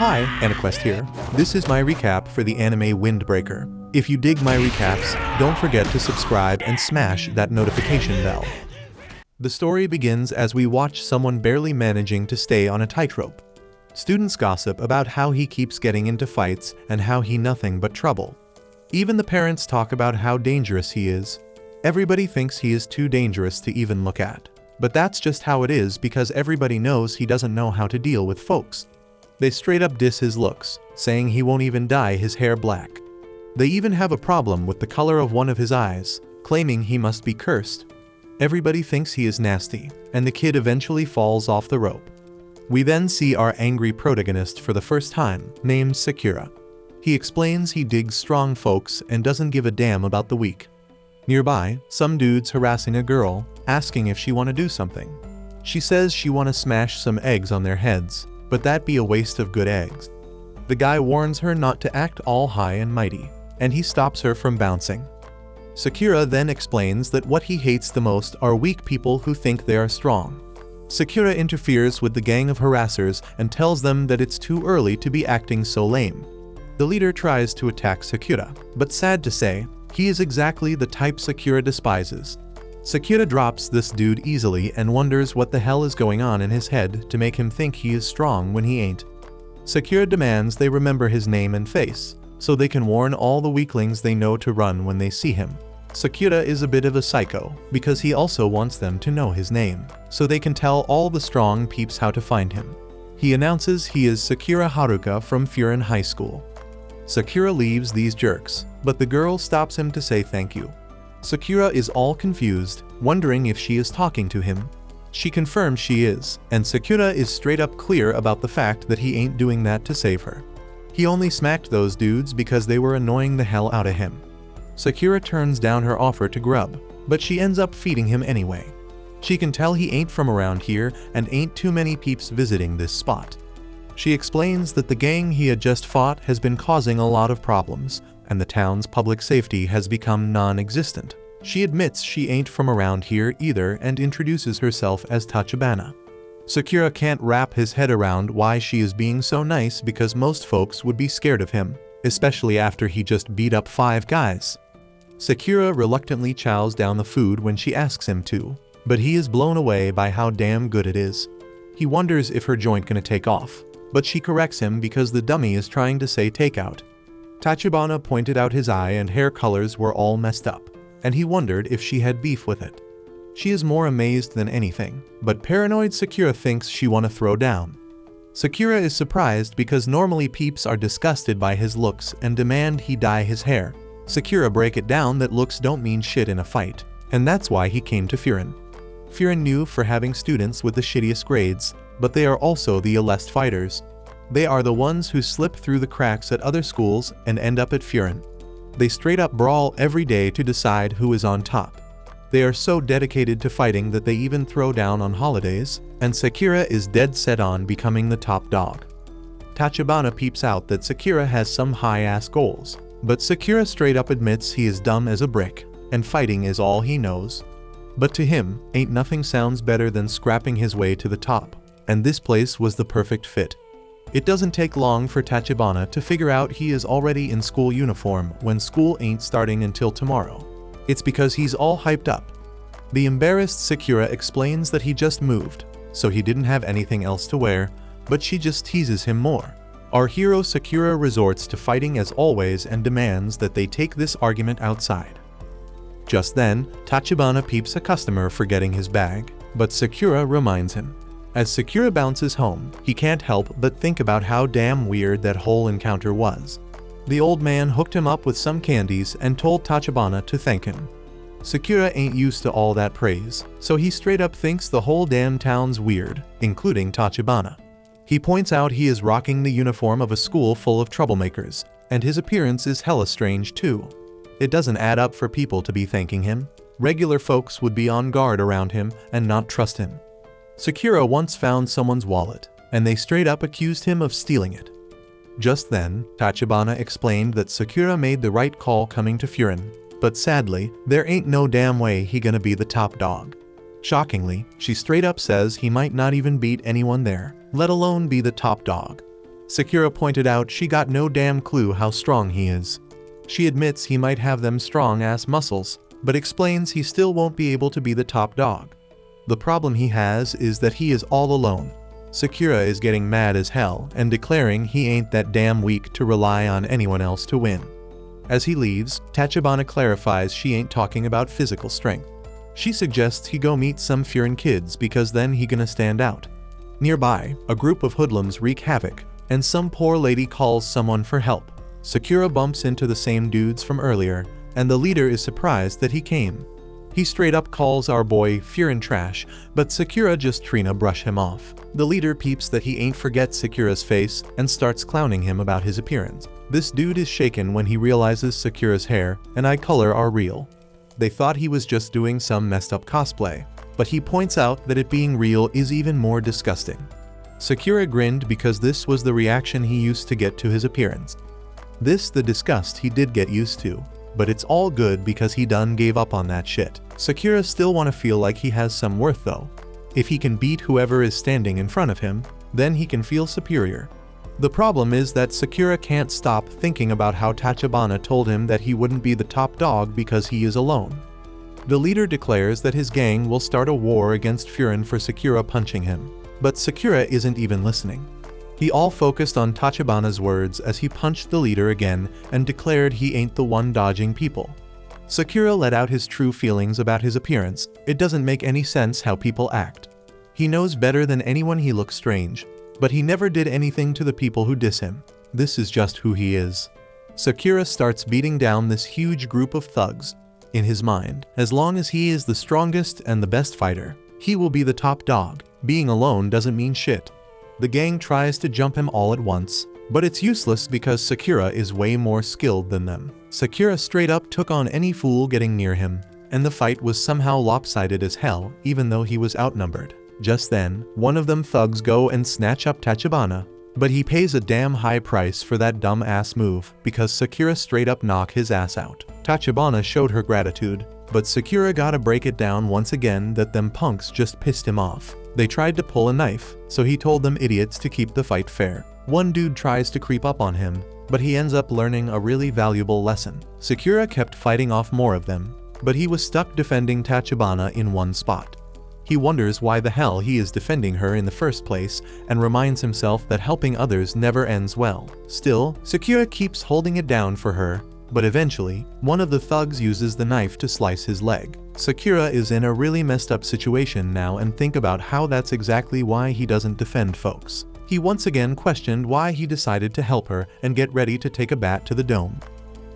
Hi, AniQuest here. This is my recap for the anime Windbreaker. If you dig my recaps, don't forget to subscribe and smash that notification bell. The story begins as we watch someone barely managing to stay on a tightrope. Students gossip about how he keeps getting into fights and how he nothing but trouble. Even the parents talk about how dangerous he is. Everybody thinks he is too dangerous to even look at. But that's just how it is because everybody knows he doesn't know how to deal with folks. They straight up diss his looks, saying he won't even dye his hair black. They even have a problem with the color of one of his eyes, claiming he must be cursed. Everybody thinks he is nasty, and the kid eventually falls off the rope. We then see our angry protagonist for the first time, named Sakura. He explains he digs strong folks and doesn't give a damn about the weak. Nearby, some dude's harassing a girl, asking if she wanna do something. She says she wanna smash some eggs on their heads, but that'd be a waste of good eggs. The guy warns her not to act all high and mighty, and he stops her from bouncing. Sakura then explains that what he hates the most are weak people who think they are strong. Sakura interferes with the gang of harassers and tells them that it's too early to be acting so lame. The leader tries to attack Sakura, but sad to say, he is exactly the type Sakura despises. Sakura drops this dude easily and wonders what the hell is going on in his head to make him think he is strong when he ain't. Sakura demands they remember his name and face, so they can warn all the weaklings they know to run when they see him. Sakura is a bit of a psycho, because he also wants them to know his name, so they can tell all the strong peeps how to find him. He announces he is Sakura Haruka from Furin High School. Sakura leaves these jerks, but the girl stops him to say thank you. Sakura is all confused, wondering if she is talking to him. She confirms she is, and Sakura is straight up clear about the fact that he ain't doing that to save her. He only smacked those dudes because they were annoying the hell out of him. Sakura turns down her offer to grub, but she ends up feeding him anyway. She can tell he ain't from around here and ain't too many peeps visiting this spot. She explains that the gang he had just fought has been causing a lot of problems, and the town's public safety has become non-existent. She admits she ain't from around here either and introduces herself as Tachibana. Sakura can't wrap his head around why she is being so nice because most folks would be scared of him, especially after he just beat up 5 guys. Sakura reluctantly chows down the food when she asks him to, but he is blown away by how damn good it is. He wonders if her joint gonna take off, but she corrects him because the dummy is trying to say takeout. Tachibana pointed out his eye and hair colors were all messed up, and he wondered if she had beef with it. She is more amazed than anything, but paranoid Sakura thinks she wanna throw down. Sakura is surprised because normally peeps are disgusted by his looks and demand he dye his hair. Sakura break it down that looks don't mean shit in a fight, and that's why he came to Furin. Furin knew for having students with the shittiest grades, but they are also the illest fighters. They are the ones who slip through the cracks at other schools and end up at Furin. They straight up brawl every day to decide who is on top. They are so dedicated to fighting that they even throw down on holidays, and Sakura is dead set on becoming the top dog. Tachibana peeps out that Sakura has some high-ass goals, but Sakura straight up admits he is dumb as a brick, and fighting is all he knows. But to him, ain't nothing sounds better than scrapping his way to the top, and this place was the perfect fit. It doesn't take long for Tachibana to figure out he is already in school uniform when school ain't starting until tomorrow. It's because he's all hyped up. The embarrassed Sakura explains that he just moved, so he didn't have anything else to wear, but she just teases him more. Our hero Sakura resorts to fighting as always and demands that they take this argument outside. Just then, Tachibana peeps a customer forgetting his bag, but Sakura reminds him. As Sakura bounces home, he can't help but think about how damn weird that whole encounter was. The old man hooked him up with some candies and told Tachibana to thank him. Sakura ain't used to all that praise, so he straight up thinks the whole damn town's weird, including Tachibana. He points out he is rocking the uniform of a school full of troublemakers, and his appearance is hella strange too. It doesn't add up for people to be thanking him. Regular folks would be on guard around him and not trust him. Sakura once found someone's wallet, and they straight up accused him of stealing it. Just then, Tachibana explained that Sakura made the right call coming to Furin, but sadly, there ain't no damn way he gonna be the top dog. Shockingly, she straight up says he might not even beat anyone there, let alone be the top dog. Sakura pointed out she got no damn clue how strong he is. She admits he might have them strong-ass muscles, but explains he still won't be able to be the top dog. The problem he has is that he is all alone. Sakura is getting mad as hell and declaring he ain't that damn weak to rely on anyone else to win. As he leaves, Tachibana clarifies she ain't talking about physical strength. She suggests he go meet some Furin kids because then he gonna stand out. Nearby, a group of hoodlums wreak havoc, and some poor lady calls someone for help. Sakura bumps into the same dudes from earlier, and the leader is surprised that he came. He straight up calls our boy Furin trash, but Sakura just brush him off. The leader peeps that he ain't forget Sakura's face and starts clowning him about his appearance. This dude is shaken when he realizes Sakura's hair and eye color are real. They thought he was just doing some messed up cosplay, but he points out that it being real is even more disgusting. Sakura grinned because this was the reaction he used to get to his appearance. This the disgust he did get used to, but it's all good because he done gave up on that shit. Sakura still wanna feel like he has some worth though. If he can beat whoever is standing in front of him, then he can feel superior. The problem is that Sakura can't stop thinking about how Tachibana told him that he wouldn't be the top dog because he is alone. The leader declares that his gang will start a war against Furin for Sakura punching him, but Sakura isn't even listening. He all focused on Tachibana's words as he punched the leader again and declared he ain't the one dodging people. Sakura let out his true feelings about his appearance. It doesn't make any sense how people act. He knows better than anyone he looks strange, but he never did anything to the people who diss him. This is just who he is. Sakura starts beating down this huge group of thugs. In his mind, as long as he is the strongest and the best fighter, he will be the top dog. Being alone doesn't mean shit. The gang tries to jump him all at once, but it's useless because Sakura is way more skilled than them. Sakura straight up took on any fool getting near him, and the fight was somehow lopsided as hell even though he was outnumbered. Just then, one of them thugs go and snatch up Tachibana, but he pays a damn high price for that dumb ass move because Sakura straight up knock his ass out. Tachibana showed her gratitude, but Sakura gotta break it down once again that them punks just pissed him off. They tried to pull a knife, so he told them idiots to keep the fight fair. One dude tries to creep up on him, but he ends up learning a really valuable lesson. Sakura kept fighting off more of them, but he was stuck defending Tachibana in one spot. He wonders why the hell he is defending her in the first place and reminds himself that helping others never ends well. Still, Sakura keeps holding it down for her, but eventually, one of the thugs uses the knife to slice his leg. Sakura is in a really messed up situation now and think about how that's exactly why he doesn't defend folks. He once again questioned why he decided to help her and get ready to take a bat to the dome.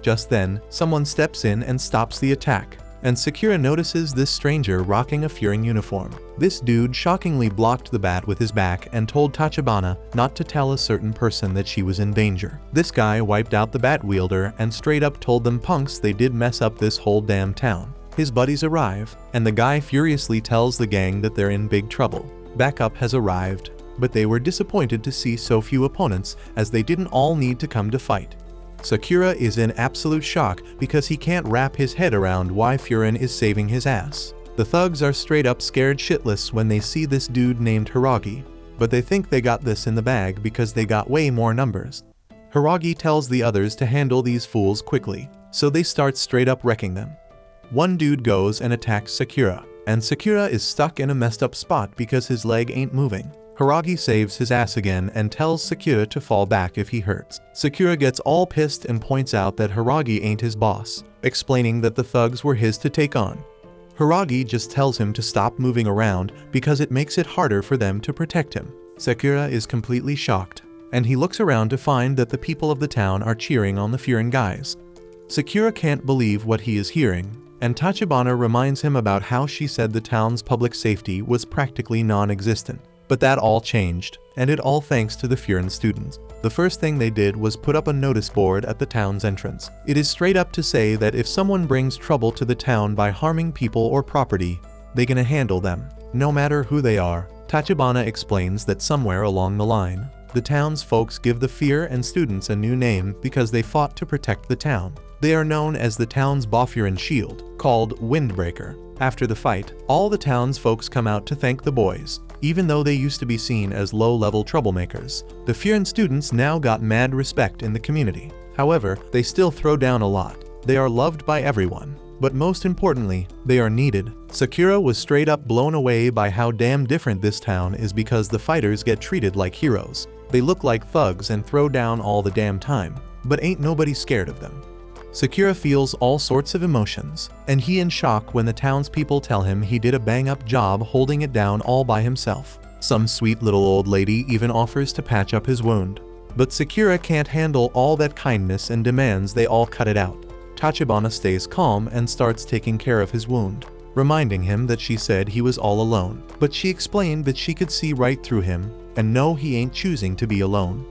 Just then, someone steps in and stops the attack, and Sakura notices this stranger rocking a Furin uniform. This dude shockingly blocked the bat with his back and told Tachibana not to tell a certain person that she was in danger. This guy wiped out the bat wielder and straight up told them punks they did mess up this whole damn town. His buddies arrive, and the guy furiously tells the gang that they're in big trouble. Backup has arrived, but they were disappointed to see so few opponents as they didn't all need to come to fight. Sakura is in absolute shock because he can't wrap his head around why Furin is saving his ass. The thugs are straight up scared shitless when they see this dude named Hiragi, but they think they got this in the bag because they got way more numbers. Hiragi tells the others to handle these fools quickly, so they start straight up wrecking them. One dude goes and attacks Sakura, and Sakura is stuck in a messed up spot because his leg ain't moving. Hiragi saves his ass again and tells Sakura to fall back if he hurts. Sakura gets all pissed and points out that Hiragi ain't his boss, explaining that the thugs were his to take on. Hiragi just tells him to stop moving around because it makes it harder for them to protect him. Sakura is completely shocked, and he looks around to find that the people of the town are cheering on the Furin guys. Sakura can't believe what he is hearing, and Tachibana reminds him about how she said the town's public safety was practically non-existent. But that all changed, and it all thanks to the Furin students. The first thing they did was put up a notice board at the town's entrance. It is straight up to say that if someone brings trouble to the town by harming people or property, they gonna handle them, no matter who they are. Tachibana explains that somewhere along the line, the town's folks give the Fear and students a new name because they fought to protect the town. They are known as the town's Bofurin shield, called Windbreaker. After the fight, all the town's folks come out to thank the boys. Even though they used to be seen as low-level troublemakers, the Furin students now got mad respect in the community. However, they still throw down a lot. They are loved by everyone. But most importantly, they are needed. Sakura was straight up blown away by how damn different this town is because the fighters get treated like heroes. They look like thugs and throw down all the damn time, but ain't nobody scared of them. Sakura feels all sorts of emotions, and he in shock when the townspeople tell him he did a bang-up job holding it down all by himself. Some sweet little old lady even offers to patch up his wound. But Sakura can't handle all that kindness and demands they all cut it out. Tachibana stays calm and starts taking care of his wound, reminding him that she said he was all alone. But she explained that she could see right through him and know he ain't choosing to be alone.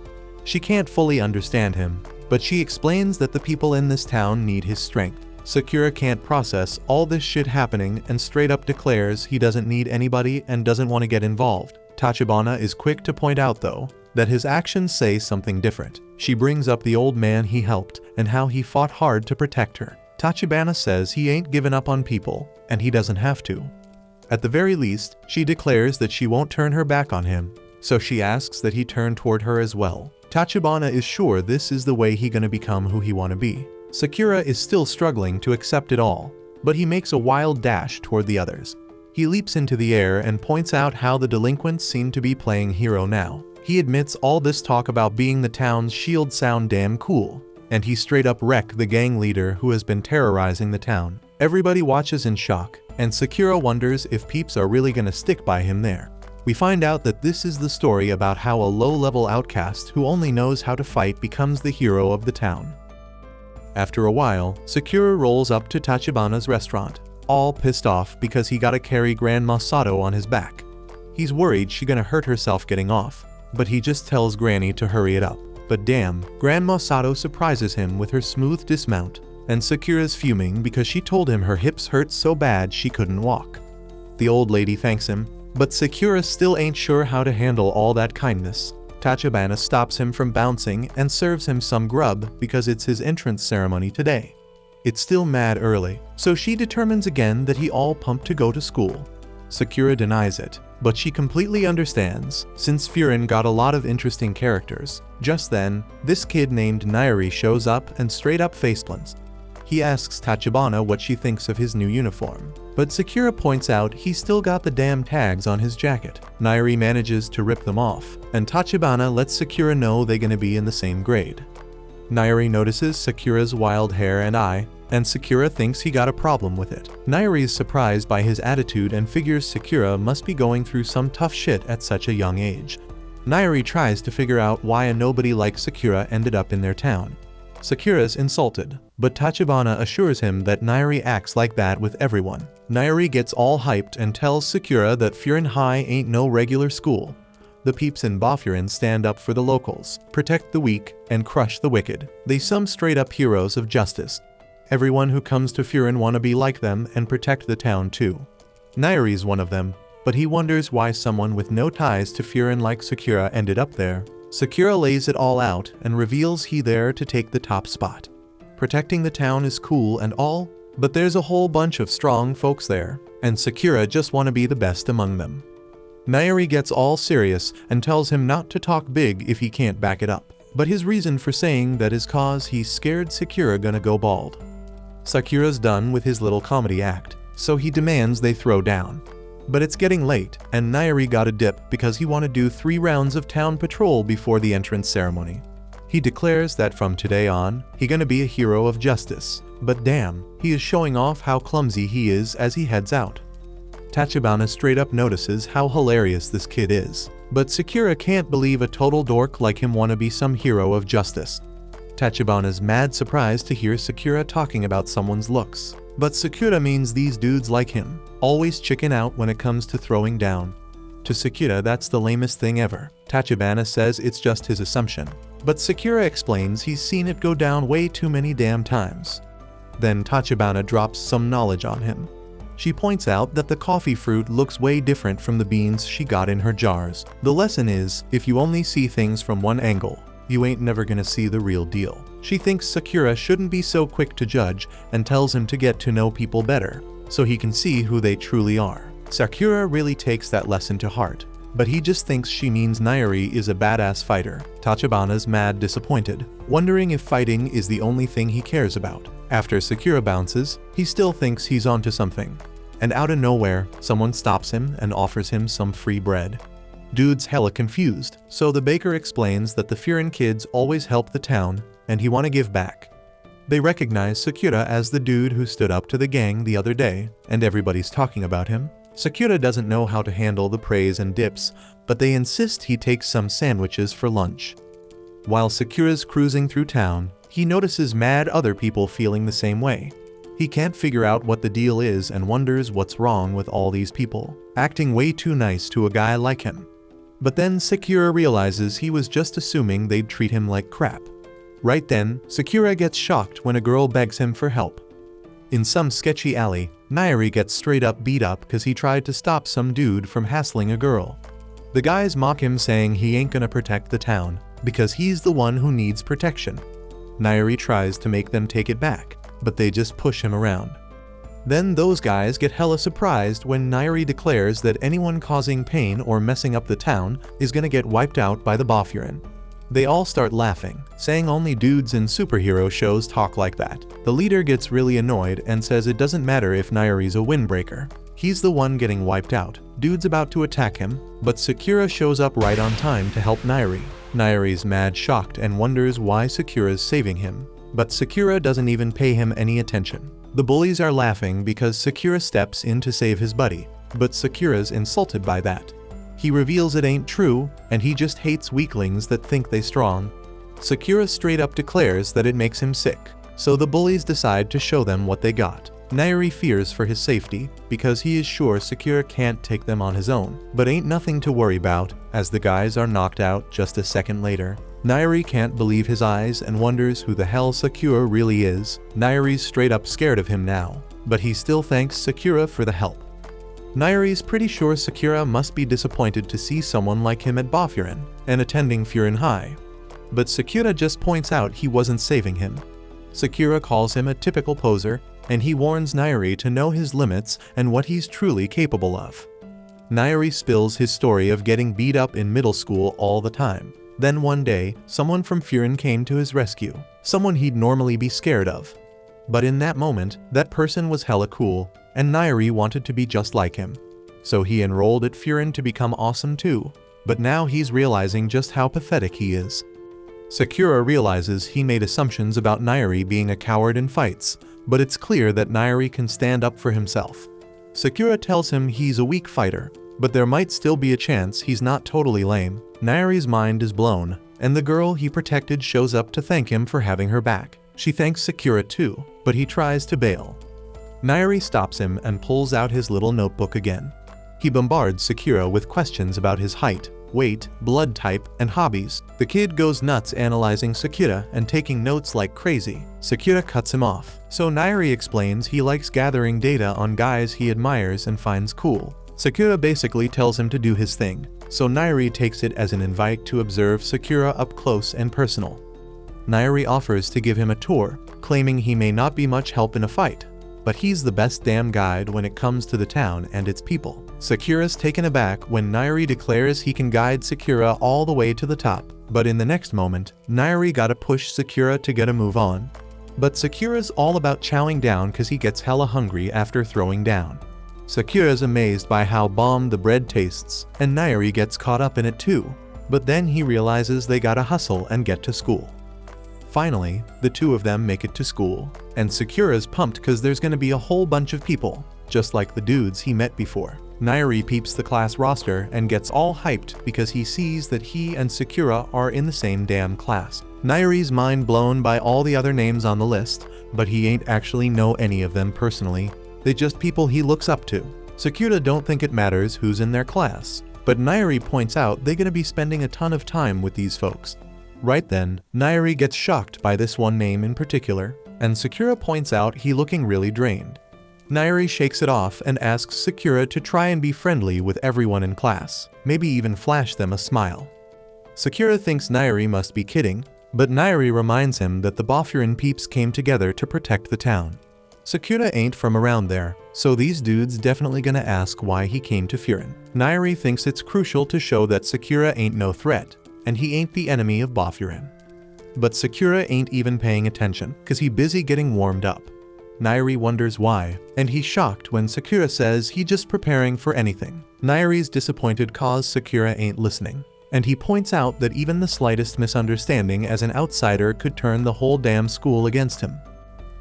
She can't fully understand him, but she explains that the people in this town need his strength. Sakura can't process all this shit happening and straight up declares he doesn't need anybody and doesn't want to get involved. Tachibana is quick to point out though, that his actions say something different. She brings up the old man he helped and how he fought hard to protect her. Tachibana says he ain't given up on people, and he doesn't have to. At the very least, she declares that she won't turn her back on him, so she asks that he turn toward her as well. Tachibana is sure this is the way he gonna become who he wanna be. Sakura is still struggling to accept it all, but he makes a wild dash toward the others. He leaps into the air and points out how the delinquents seem to be playing hero now. He admits all this talk about being the town's shield sound damn cool, and he straight up wreck the gang leader who has been terrorizing the town. Everybody watches in shock, and Sakura wonders if peeps are really gonna stick by him there. We find out that this is the story about how a low-level outcast who only knows how to fight becomes the hero of the town. After a while, Sakura rolls up to Tachibana's restaurant, all pissed off because he gotta carry Grandma Sato on his back. He's worried she's gonna hurt herself getting off, but he just tells Granny to hurry it up. But damn, Grandma Sato surprises him with her smooth dismount, and Sakura's fuming because she told him her hips hurt so bad she couldn't walk. The old lady thanks him, but Sakura still ain't sure how to handle all that kindness. Tachibana stops him from bouncing and serves him some grub because it's his entrance ceremony today. It's still mad early, so she determines again that he all pumped to go to school. Sakura denies it, but she completely understands, since Furin got a lot of interesting characters. Just then, this kid named Nairi shows up and straight up faceplants. He asks Tachibana what she thinks of his new uniform, but Sakura points out he's still got the damn tags on his jacket. Nairi manages to rip them off, and Tachibana lets Sakura know they're gonna be in the same grade. Nairi notices Sakura's wild hair and eye, and Sakura thinks he got a problem with it. Nairi is surprised by his attitude and figures Sakura must be going through some tough shit at such a young age. Nairi tries to figure out why a nobody like Sakura ended up in their town. Sakura's insulted, but Tachibana assures him that Nairi acts like that with everyone. Nairi gets all hyped and tells Sakura that Furin High ain't no regular school. The peeps in Bafurin stand up for the locals, protect the weak, and crush the wicked. They some straight up heroes of justice. Everyone who comes to Furin wanna be like them and protect the town too. Nairi's one of them, but he wonders why someone with no ties to Furin like Sakura ended up there. Sakura lays it all out and reveals he there to take the top spot. Protecting the town is cool and all, but there's a whole bunch of strong folks there, and Sakura just wanna be the best among them. Nairi gets all serious and tells him not to talk big if he can't back it up, but his reason for saying that is cause he's scared Sakura gonna go bald. Sakura's done with his little comedy act, so he demands they throw down. But it's getting late, and Nairi got a dip because he wanna do 3 rounds of town patrol before the entrance ceremony. He declares that from today on, he gonna be a hero of justice, but damn, he is showing off how clumsy he is as he heads out. Tachibana straight up notices how hilarious this kid is, but Sakura can't believe a total dork like him wanna be some hero of justice. Tachibana's mad surprised to hear Sakura talking about someone's looks, but Sakura means these dudes like him, always chicken out when it comes to throwing down. To Sakura that's the lamest thing ever. Tachibana says it's just his assumption, but Sakura explains he's seen it go down way too many damn times. Then Tachibana drops some knowledge on him. She points out that the coffee fruit looks way different from the beans she got in her jars. The lesson is, if you only see things from one angle, you ain't never gonna see the real deal. She thinks Sakura shouldn't be so quick to judge and tells him to get to know people better, so he can see who they truly are. Sakura really takes that lesson to heart. but he just thinks she means Nairi is a badass fighter. Tachibana's mad disappointed, wondering if fighting is the only thing he cares about. After Sakura bounces, he still thinks he's onto something. And out of nowhere, someone stops him and offers him some free bread. Dude's hella confused, so the baker explains that the Furin kids always help the town, and he wanna give back. They recognize Sakura as the dude who stood up to the gang the other day, and everybody's talking about him. Sakura doesn't know how to handle the praise and dips, but they insist he takes some sandwiches for lunch. While Sakura's cruising through town, he notices mad other people feeling the same way. He can't figure out what the deal is and wonders what's wrong with all these people, acting way too nice to a guy like him. But then Sakura realizes he was just assuming they'd treat him like crap. Right then, Sakura gets shocked when a girl begs him for help. In some sketchy alley, Nairi gets straight up beat up because he tried to stop some dude from hassling a girl. The guys mock him saying he ain't gonna protect the town, because he's the one who needs protection. Nairi tries to make them take it back, but they just push him around. Then those guys get hella surprised when Nairi declares that anyone causing pain or messing up the town is gonna get wiped out by the Boffurin. They all start laughing, saying only dudes in superhero shows talk like that. The leader gets really annoyed and says it doesn't matter if Nairi's a windbreaker. He's the one getting wiped out. Dude's about to attack him, but Sakura shows up right on time to help Nairi. Nairi's mad shocked and wonders why Sakura's saving him, but Sakura doesn't even pay him any attention. The bullies are laughing because Sakura steps in to save his buddy, but Sakura's insulted by that. He reveals it ain't true, and he just hates weaklings that think they strong. Sakura straight up declares that it makes him sick, so the bullies decide to show them what they got. Nairi fears for his safety, because he is sure Sakura can't take them on his own, but ain't nothing to worry about, as the guys are knocked out just a second later. Nairi can't believe his eyes and wonders who the hell Sakura really is. Nairi's straight up scared of him now, but he still thanks Sakura for the help. Nairi's pretty sure Sakura must be disappointed to see someone like him at Boffurin and attending Furin High. But Sakura just points out he wasn't saving him. Sakura calls him a typical poser, and he warns Nairi to know his limits and what he's truly capable of. Nairi spills his story of getting beat up in middle school all the time. Then one day, someone from Furin came to his rescue, someone he'd normally be scared of. But in that moment, that person was hella cool, and Nairi wanted to be just like him. So he enrolled at Furin to become awesome too, but now he's realizing just how pathetic he is. Sakura realizes he made assumptions about Nairi being a coward in fights, but it's clear that Nairi can stand up for himself. Sakura tells him he's a weak fighter, but there might still be a chance he's not totally lame. Nairi's mind is blown, and the girl he protected shows up to thank him for having her back. She thanks Sakura too, but he tries to bail. Nairi stops him and pulls out his little notebook again. He bombards Sakura with questions about his height, weight, blood type, and hobbies. The kid goes nuts analyzing Sakura and taking notes like crazy. Sakura cuts him off, so Nairi explains he likes gathering data on guys he admires and finds cool. Sakura basically tells him to do his thing, so Nairi takes it as an invite to observe Sakura up close and personal. Nairi offers to give him a tour, claiming he may not be much help in a fight, but he's the best damn guide when it comes to the town and its people. Sakura's taken aback when Nairi declares he can guide Sakura all the way to the top, but in the next moment, Nairi gotta push Sakura to get a move on. But Sakura's all about chowing down cause he gets hella hungry after throwing down. Sakura's amazed by how bomb the bread tastes, and Nairi gets caught up in it too, but then he realizes they gotta hustle and get to school. Finally, the two of them make it to school, and Sakura's pumped cause there's gonna be a whole bunch of people, just like the dudes he met before. Nairi peeps the class roster and gets all hyped because he sees that he and Sakura are in the same damn class. Nairi's mind blown by all the other names on the list, but he ain't actually know any of them personally. They just people he looks up to. Sakura don't think it matters who's in their class, but Nairi points out they're gonna be spending a ton of time with these folks. Right then, Nairi gets shocked by this one name in particular, and Sakura points out he looking really drained. Nairi shakes it off and asks Sakura to try and be friendly with everyone in class, maybe even flash them a smile. Sakura thinks Nairi must be kidding, but Nairi reminds him that the Boffurin peeps came together to protect the town. Sakura ain't from around there, so these dudes definitely gonna ask why he came to Furin. Nairi thinks it's crucial to show that Sakura ain't no threat, and he ain't the enemy of Boffurin. But Sakura ain't even paying attention, cause he busy getting warmed up. Nairi wonders why, and he's shocked when Sakura says he just preparing for anything. Nairi's disappointed cause Sakura ain't listening, and he points out that even the slightest misunderstanding as an outsider could turn the whole damn school against him.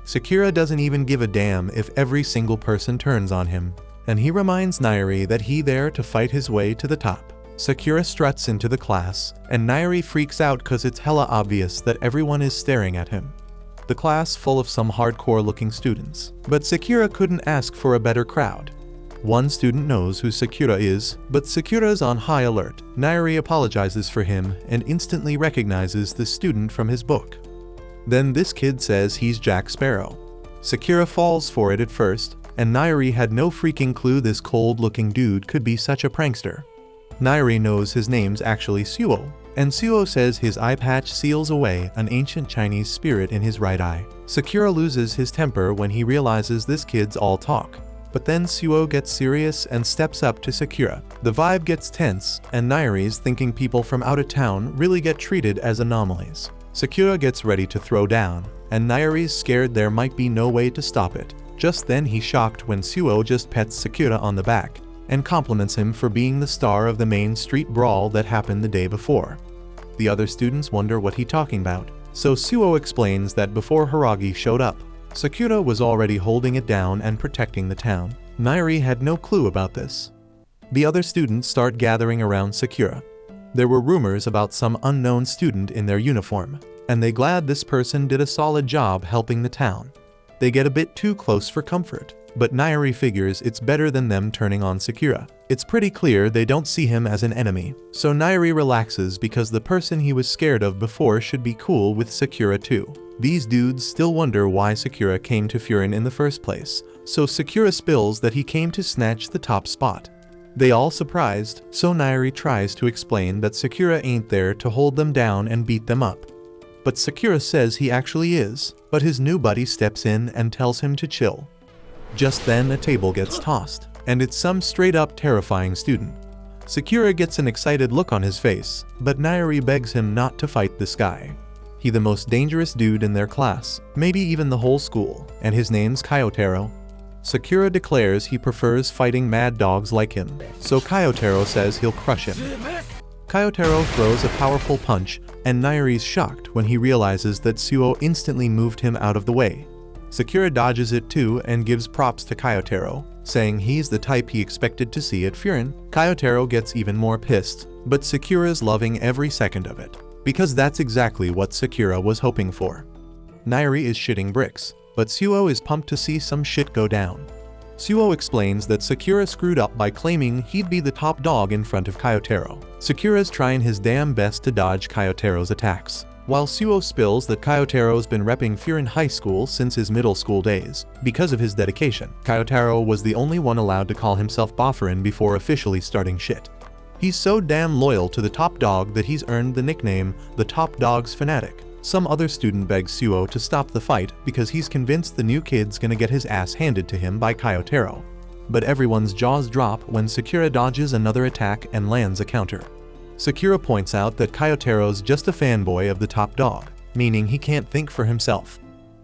Sakura doesn't even give a damn if every single person turns on him, and he reminds Nairi that he there to fight his way to the top. Sakura struts into the class, and Nairi freaks out cause it's hella obvious that everyone is staring at him. The class full of some hardcore looking students, but Sakura couldn't ask for a better crowd. One student knows who Sakura is, but Sakura's on high alert. Nairi apologizes for him and instantly recognizes the student from his book. Then this kid says he's Jack Sparrow. Sakura falls for it at first, and Nairi had no freaking clue this cold-looking dude could be such a prankster. Nairi knows his name's actually Suo, and Suo says his eye patch seals away an ancient Chinese spirit in his right eye. Sakura loses his temper when he realizes this kid's all talk. But then Suo gets serious and steps up to Sakura. The vibe gets tense, and Nairi's thinking people from out of town really get treated as anomalies. Sakura gets ready to throw down, and Nairi's scared there might be no way to stop it. Just then he's shocked when Suo just pets Sakura on the back, and compliments him for being the star of the main street brawl that happened the day before. The other students wonder what he's talking about, so Suo explains that before Hiragi showed up, Sakura was already holding it down and protecting the town. Nairi had no clue about this. The other students start gathering around Sakura. There were rumors about some unknown student in their uniform, and they glad this person did a solid job helping the town. They get a bit too close for comfort, but Nairi figures it's better than them turning on Sakura. It's pretty clear they don't see him as an enemy, so Nairi relaxes because the person he was scared of before should be cool with Sakura too. These dudes still wonder why Sakura came to Furin in the first place, so Sakura spills that he came to snatch the top spot. They all surprised, so Nairi tries to explain that Sakura ain't there to hold them down and beat them up. But Sakura says he actually is, but his new buddy steps in and tells him to chill. Just then a table gets tossed, and it's some straight up terrifying student. Sakura gets an excited look on his face, but Nairi begs him not to fight this guy. He the most dangerous dude in their class, maybe even the whole school, and his name's Kyotaro. Sakura declares he prefers fighting mad dogs like him, so Kyotaro says he'll crush him. Kyotaro throws a powerful punch, and Nairi's shocked when he realizes that Suo instantly moved him out of the way. Sakura dodges it too and gives props to Kyotaro, saying he's the type he expected to see at Furin. Kyotaro gets even more pissed, but Sakura's loving every second of it, because that's exactly what Sakura was hoping for. Nairi is shitting bricks, but Suo is pumped to see some shit go down. Suo explains that Sakura screwed up by claiming he'd be the top dog in front of Kyotaro. Sakura's trying his damn best to dodge Kyotaro's attacks, while Suo spills that Kyotaro's been repping Furin High School since his middle school days. Because of his dedication, Kyotaro was the only one allowed to call himself Boffurin before officially starting shit. He's so damn loyal to the top dog that he's earned the nickname the Top Dog's Fanatic. Some other student begs Suo to stop the fight because he's convinced the new kid's gonna get his ass handed to him by Kyotaro. But everyone's jaws drop when Sakura dodges another attack and lands a counter. Sakura points out that Kyotaro's just a fanboy of the top dog, meaning he can't think for himself.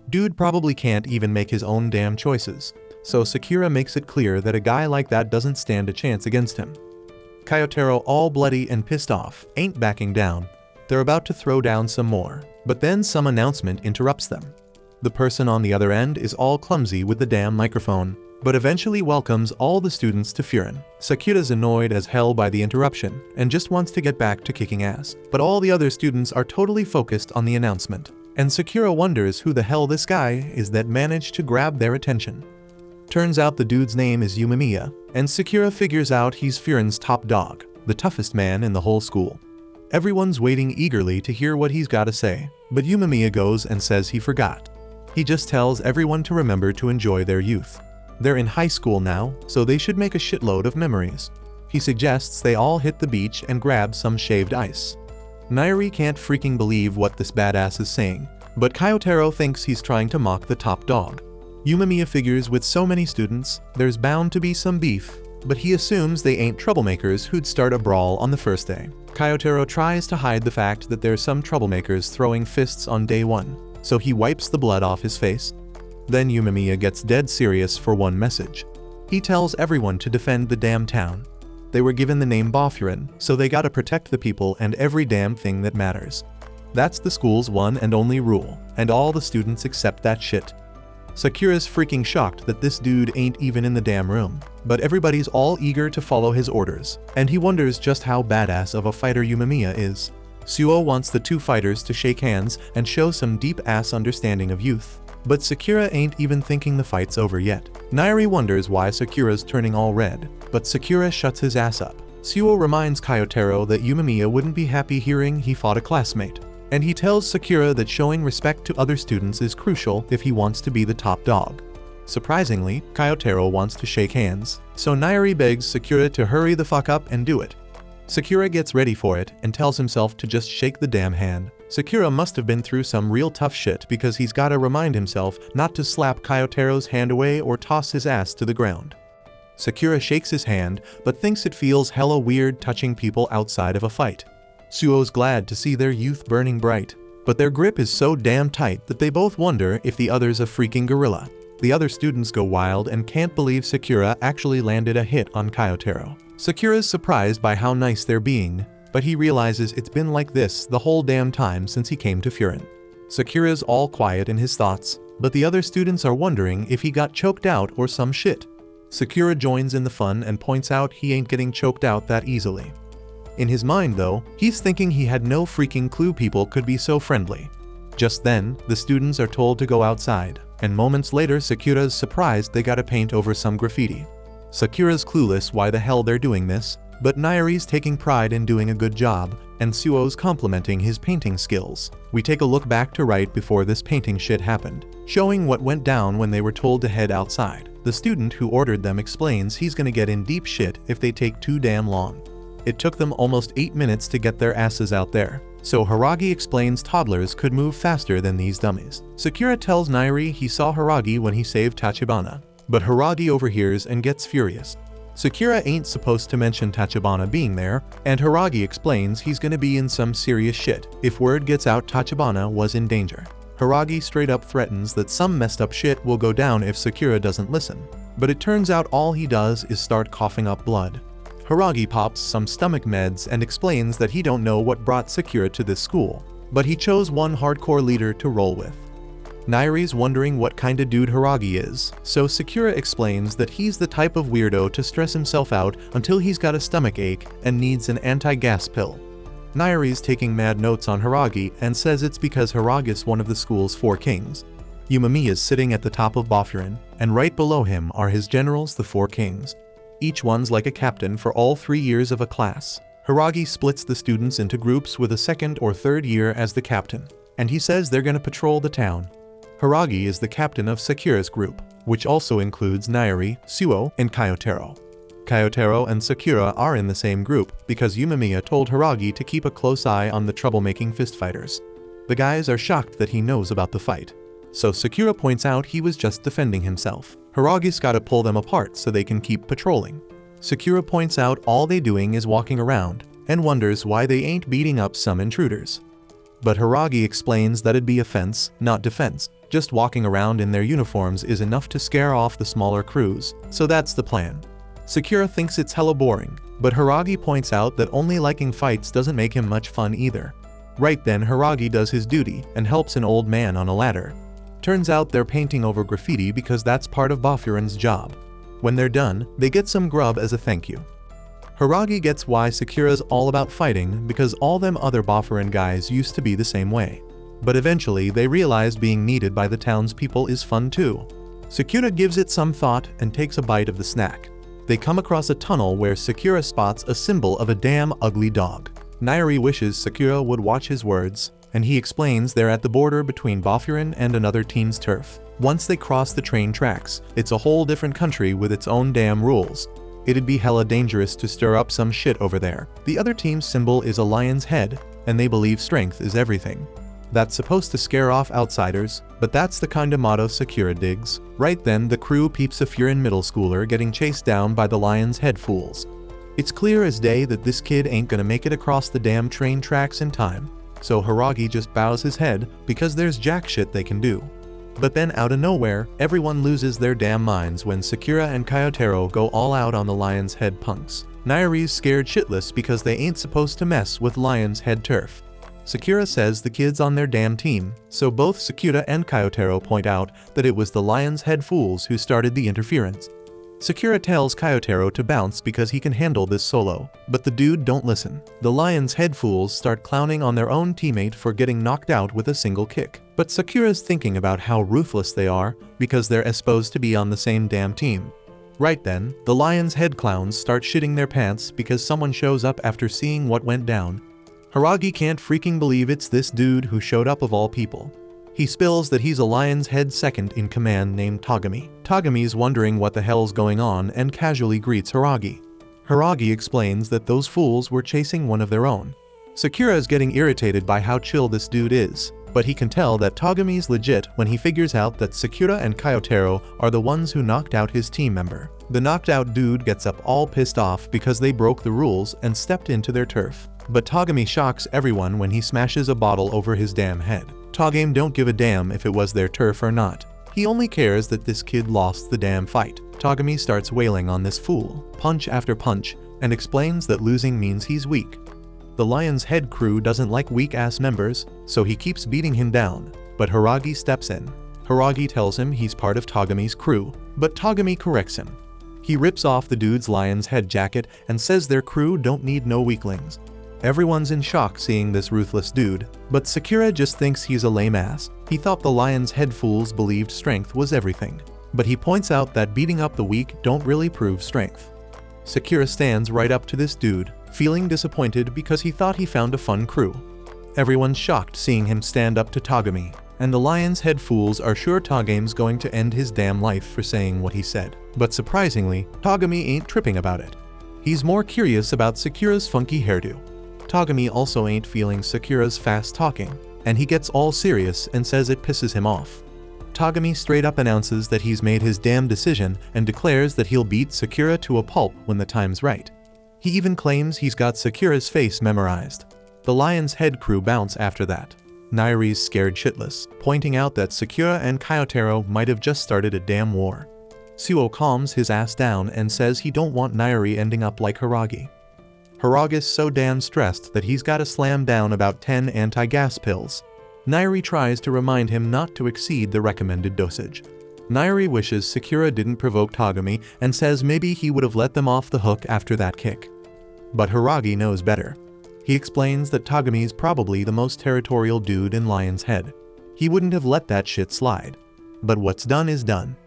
Dude probably can't even make his own damn choices, so Sakura makes it clear that a guy like that doesn't stand a chance against him. Kyotaro, all bloody and pissed off, ain't backing down. They're about to throw down some more, but then some announcement interrupts them. The person on the other end is all clumsy with the damn microphone, but eventually welcomes all the students to Furin. Sakura's annoyed as hell by the interruption and just wants to get back to kicking ass, but all the other students are totally focused on the announcement, and Sakura wonders who the hell this guy is that managed to grab their attention. Turns out the dude's name is Yumemiya, and Sakura figures out he's Furin's top dog, the toughest man in the whole school. Everyone's waiting eagerly to hear what he's got to say, but Yumemiya goes and says he forgot. He just tells everyone to remember to enjoy their youth. They're in high school now, so they should make a shitload of memories. He suggests they all hit the beach and grab some shaved ice. Nairi can't freaking believe what this badass is saying, but Kyotaro thinks he's trying to mock the top dog. Yumamiya figures with so many students, there's bound to be some beef, but he assumes they ain't troublemakers who'd start a brawl on the first day. Kyotaro tries to hide the fact that there's some troublemakers throwing fists on day one, so he wipes the blood off his face. Then Yumamiya gets dead serious for one message. He tells everyone to defend the damn town. They were given the name Boffurin, so they gotta protect the people and every damn thing that matters. That's the school's one and only rule, and all the students accept that shit. Sakura's freaking shocked that this dude ain't even in the damn room, but everybody's all eager to follow his orders, and he wonders just how badass of a fighter Yumamiya is. Suo wants the two fighters to shake hands and show some deep-ass understanding of youth, but Sakura ain't even thinking the fight's over yet. Nairi wonders why Sakura's turning all red, but Sakura shuts his ass up. Suo reminds Kyotaro that Yumamiya wouldn't be happy hearing he fought a classmate, and he tells Sakura that showing respect to other students is crucial if he wants to be the top dog. Surprisingly, Kyotaro wants to shake hands, so Nairi begs Sakura to hurry the fuck up and do it. Sakura gets ready for it and tells himself to just shake the damn hand. Sakura must have been through some real tough shit because he's gotta remind himself not to slap Kyotaro's hand away or toss his ass to the ground. Sakura shakes his hand, but thinks it feels hella weird touching people outside of a fight. Suo's glad to see their youth burning bright, but their grip is so damn tight that they both wonder if the other's a freaking gorilla. The other students go wild and can't believe Sakura actually landed a hit on Kyotaro. Sakura's surprised by how nice they're being, but he realizes it's been like this the whole damn time since he came to Furin. Sakura's all quiet in his thoughts, but the other students are wondering if he got choked out or some shit. Sakura joins in the fun and points out he ain't getting choked out that easily. In his mind though, he's thinking he had no freaking clue people could be so friendly. Just then, the students are told to go outside, and moments later Sakura's surprised they gotta paint over some graffiti. Sakura's clueless why the hell they're doing this, but Nairi's taking pride in doing a good job, and Suo's complimenting his painting skills. We take a look back to right before this painting shit happened, showing what went down when they were told to head outside. The student who ordered them explains he's gonna get in deep shit if they take too damn long. It took them almost 8 minutes to get their asses out there, so Haragi explains toddlers could move faster than these dummies. Sakura tells Nairi he saw Haragi when he saved Tachibana, but Haragi overhears and gets furious. Sakura ain't supposed to mention Tachibana being there, and Haragi explains he's gonna be in some serious shit if word gets out Tachibana was in danger. Haragi straight up threatens that some messed up shit will go down if Sakura doesn't listen, but it turns out all he does is start coughing up blood. Haragi pops some stomach meds and explains that he don't know what brought Sakura to this school, but he chose one hardcore leader to roll with. Nairi's wondering what kind of dude Haragi is, so Sakura explains that he's the type of weirdo to stress himself out until he's got a stomach ache and needs an anti-gas pill. Nairi's taking mad notes on Haragi and says it's because Haragi's one of the school's 4 kings. Yumamiya's sitting at the top of Boffurin, and right below him are his generals, the 4 kings. Each one's like a captain for all 3 years of a class. Haragi splits the students into groups with a 2nd or 3rd year as the captain, and he says they're gonna patrol the town. Haragi is the captain of Sakura's group, which also includes Nairi, Suo, and Kyotaro. Kyotaro and Sakura are in the same group because Yumamiya told Haragi to keep a close eye on the troublemaking fistfighters. The guys are shocked that he knows about the fight, so Sakura points out he was just defending himself. Haragi's gotta pull them apart so they can keep patrolling. Sakura points out all they doing is walking around, and wonders why they ain't beating up some intruders. But Haragi explains that it'd be offense, not defense. Just walking around in their uniforms is enough to scare off the smaller crews, so that's the plan. Sakura thinks it's hella boring, but Haragi points out that only liking fights doesn't make him much fun either. Right then Haragi does his duty and helps an old man on a ladder. Turns out they're painting over graffiti because that's part of Boffurin's job. When they're done, they get some grub as a thank you. Haragi gets why Sakura's all about fighting because all them other Boffurin guys used to be the same way. But eventually they realize being needed by the townspeople is fun too. Sakura gives it some thought and takes a bite of the snack. They come across a tunnel where Sakura spots a symbol of a damn ugly dog. Nairi wishes Sakura would watch his words, and he explains they're at the border between Boffurin and another team's turf. Once they cross the train tracks, it's a whole different country with its own damn rules. It'd be hella dangerous to stir up some shit over there. The other team's symbol is a lion's head, and they believe strength is everything. That's supposed to scare off outsiders, but that's the kinda motto Sakura digs. Right then, the crew peeps a Furin middle schooler getting chased down by the lion's head fools. It's clear as day that this kid ain't gonna make it across the damn train tracks in time, so Hiragi just bows his head because there's jack shit they can do. But then out of nowhere, everyone loses their damn minds when Sakura and Kyotaro go all out on the lion's head punks. Nairi's scared shitless because they ain't supposed to mess with lion's head turf. Sakura says the kid's on their damn team, so both Sakura and Kyotaro point out that it was the lion's head fools who started the interference. Sakura tells Kyotaro to bounce because he can handle this solo, but the dude don't listen. The lion's head fools start clowning on their own teammate for getting knocked out with a single kick. But Sakura's thinking about how ruthless they are because they're supposed to be on the same damn team. Right then, the lion's head clowns start shitting their pants because someone shows up after seeing what went down. Hiragi can't freaking believe it's this dude who showed up of all people. He spills that he's a lion's head second in command named Togami. Togami's wondering what the hell's going on and casually greets Hiragi. Hiragi explains that those fools were chasing one of their own. Sakura is getting irritated by how chill this dude is, but he can tell that Togami's legit when he figures out that Sakura and Kyotaro are the ones who knocked out his team member. The knocked out dude gets up all pissed off because they broke the rules and stepped into their turf. But Togami shocks everyone when he smashes a bottle over his damn head. Togame don't give a damn if it was their turf or not. He only cares that this kid lost the damn fight. Togami starts wailing on this fool, punch after punch, and explains that losing means he's weak. The lion's head crew doesn't like weak-ass members, so he keeps beating him down, but Hiragi steps in. Hiragi tells him he's part of Togami's crew, but Togami corrects him. He rips off the dude's lion's head jacket and says their crew don't need no weaklings. Everyone's in shock seeing this ruthless dude, but Sakura just thinks he's a lame ass. He thought the lion's head fools believed strength was everything, but he points out that beating up the weak don't really prove strength. Sakura stands right up to this dude, feeling disappointed because he thought he found a fun crew. Everyone's shocked seeing him stand up to Togami, and the lion's head fools are sure Togame's going to end his damn life for saying what he said. But surprisingly, Togami ain't tripping about it. He's more curious about Sakura's funky hairdo. Togami also ain't feeling Sakura's fast talking, and he gets all serious and says it pisses him off. Togami straight up announces that he's made his damn decision and declares that he'll beat Sakura to a pulp when the time's right. He even claims he's got Sakura's face memorized. The lion's head crew bounce after that. Nairi's scared shitless, pointing out that Sakura and Kyotaro might have just started a damn war. Suo calms his ass down and says he don't want Nairi ending up like Hiragi. Hiragi's so damn stressed that he's gotta slam down about 10 anti-gas pills. Nairi tries to remind him not to exceed the recommended dosage. Nairi wishes Sakura didn't provoke Togami and says maybe he would have let them off the hook after that kick. But Hiragi knows better. He explains that Togami's probably the most territorial dude in Lion's Head. He wouldn't have let that shit slide. But what's done is done.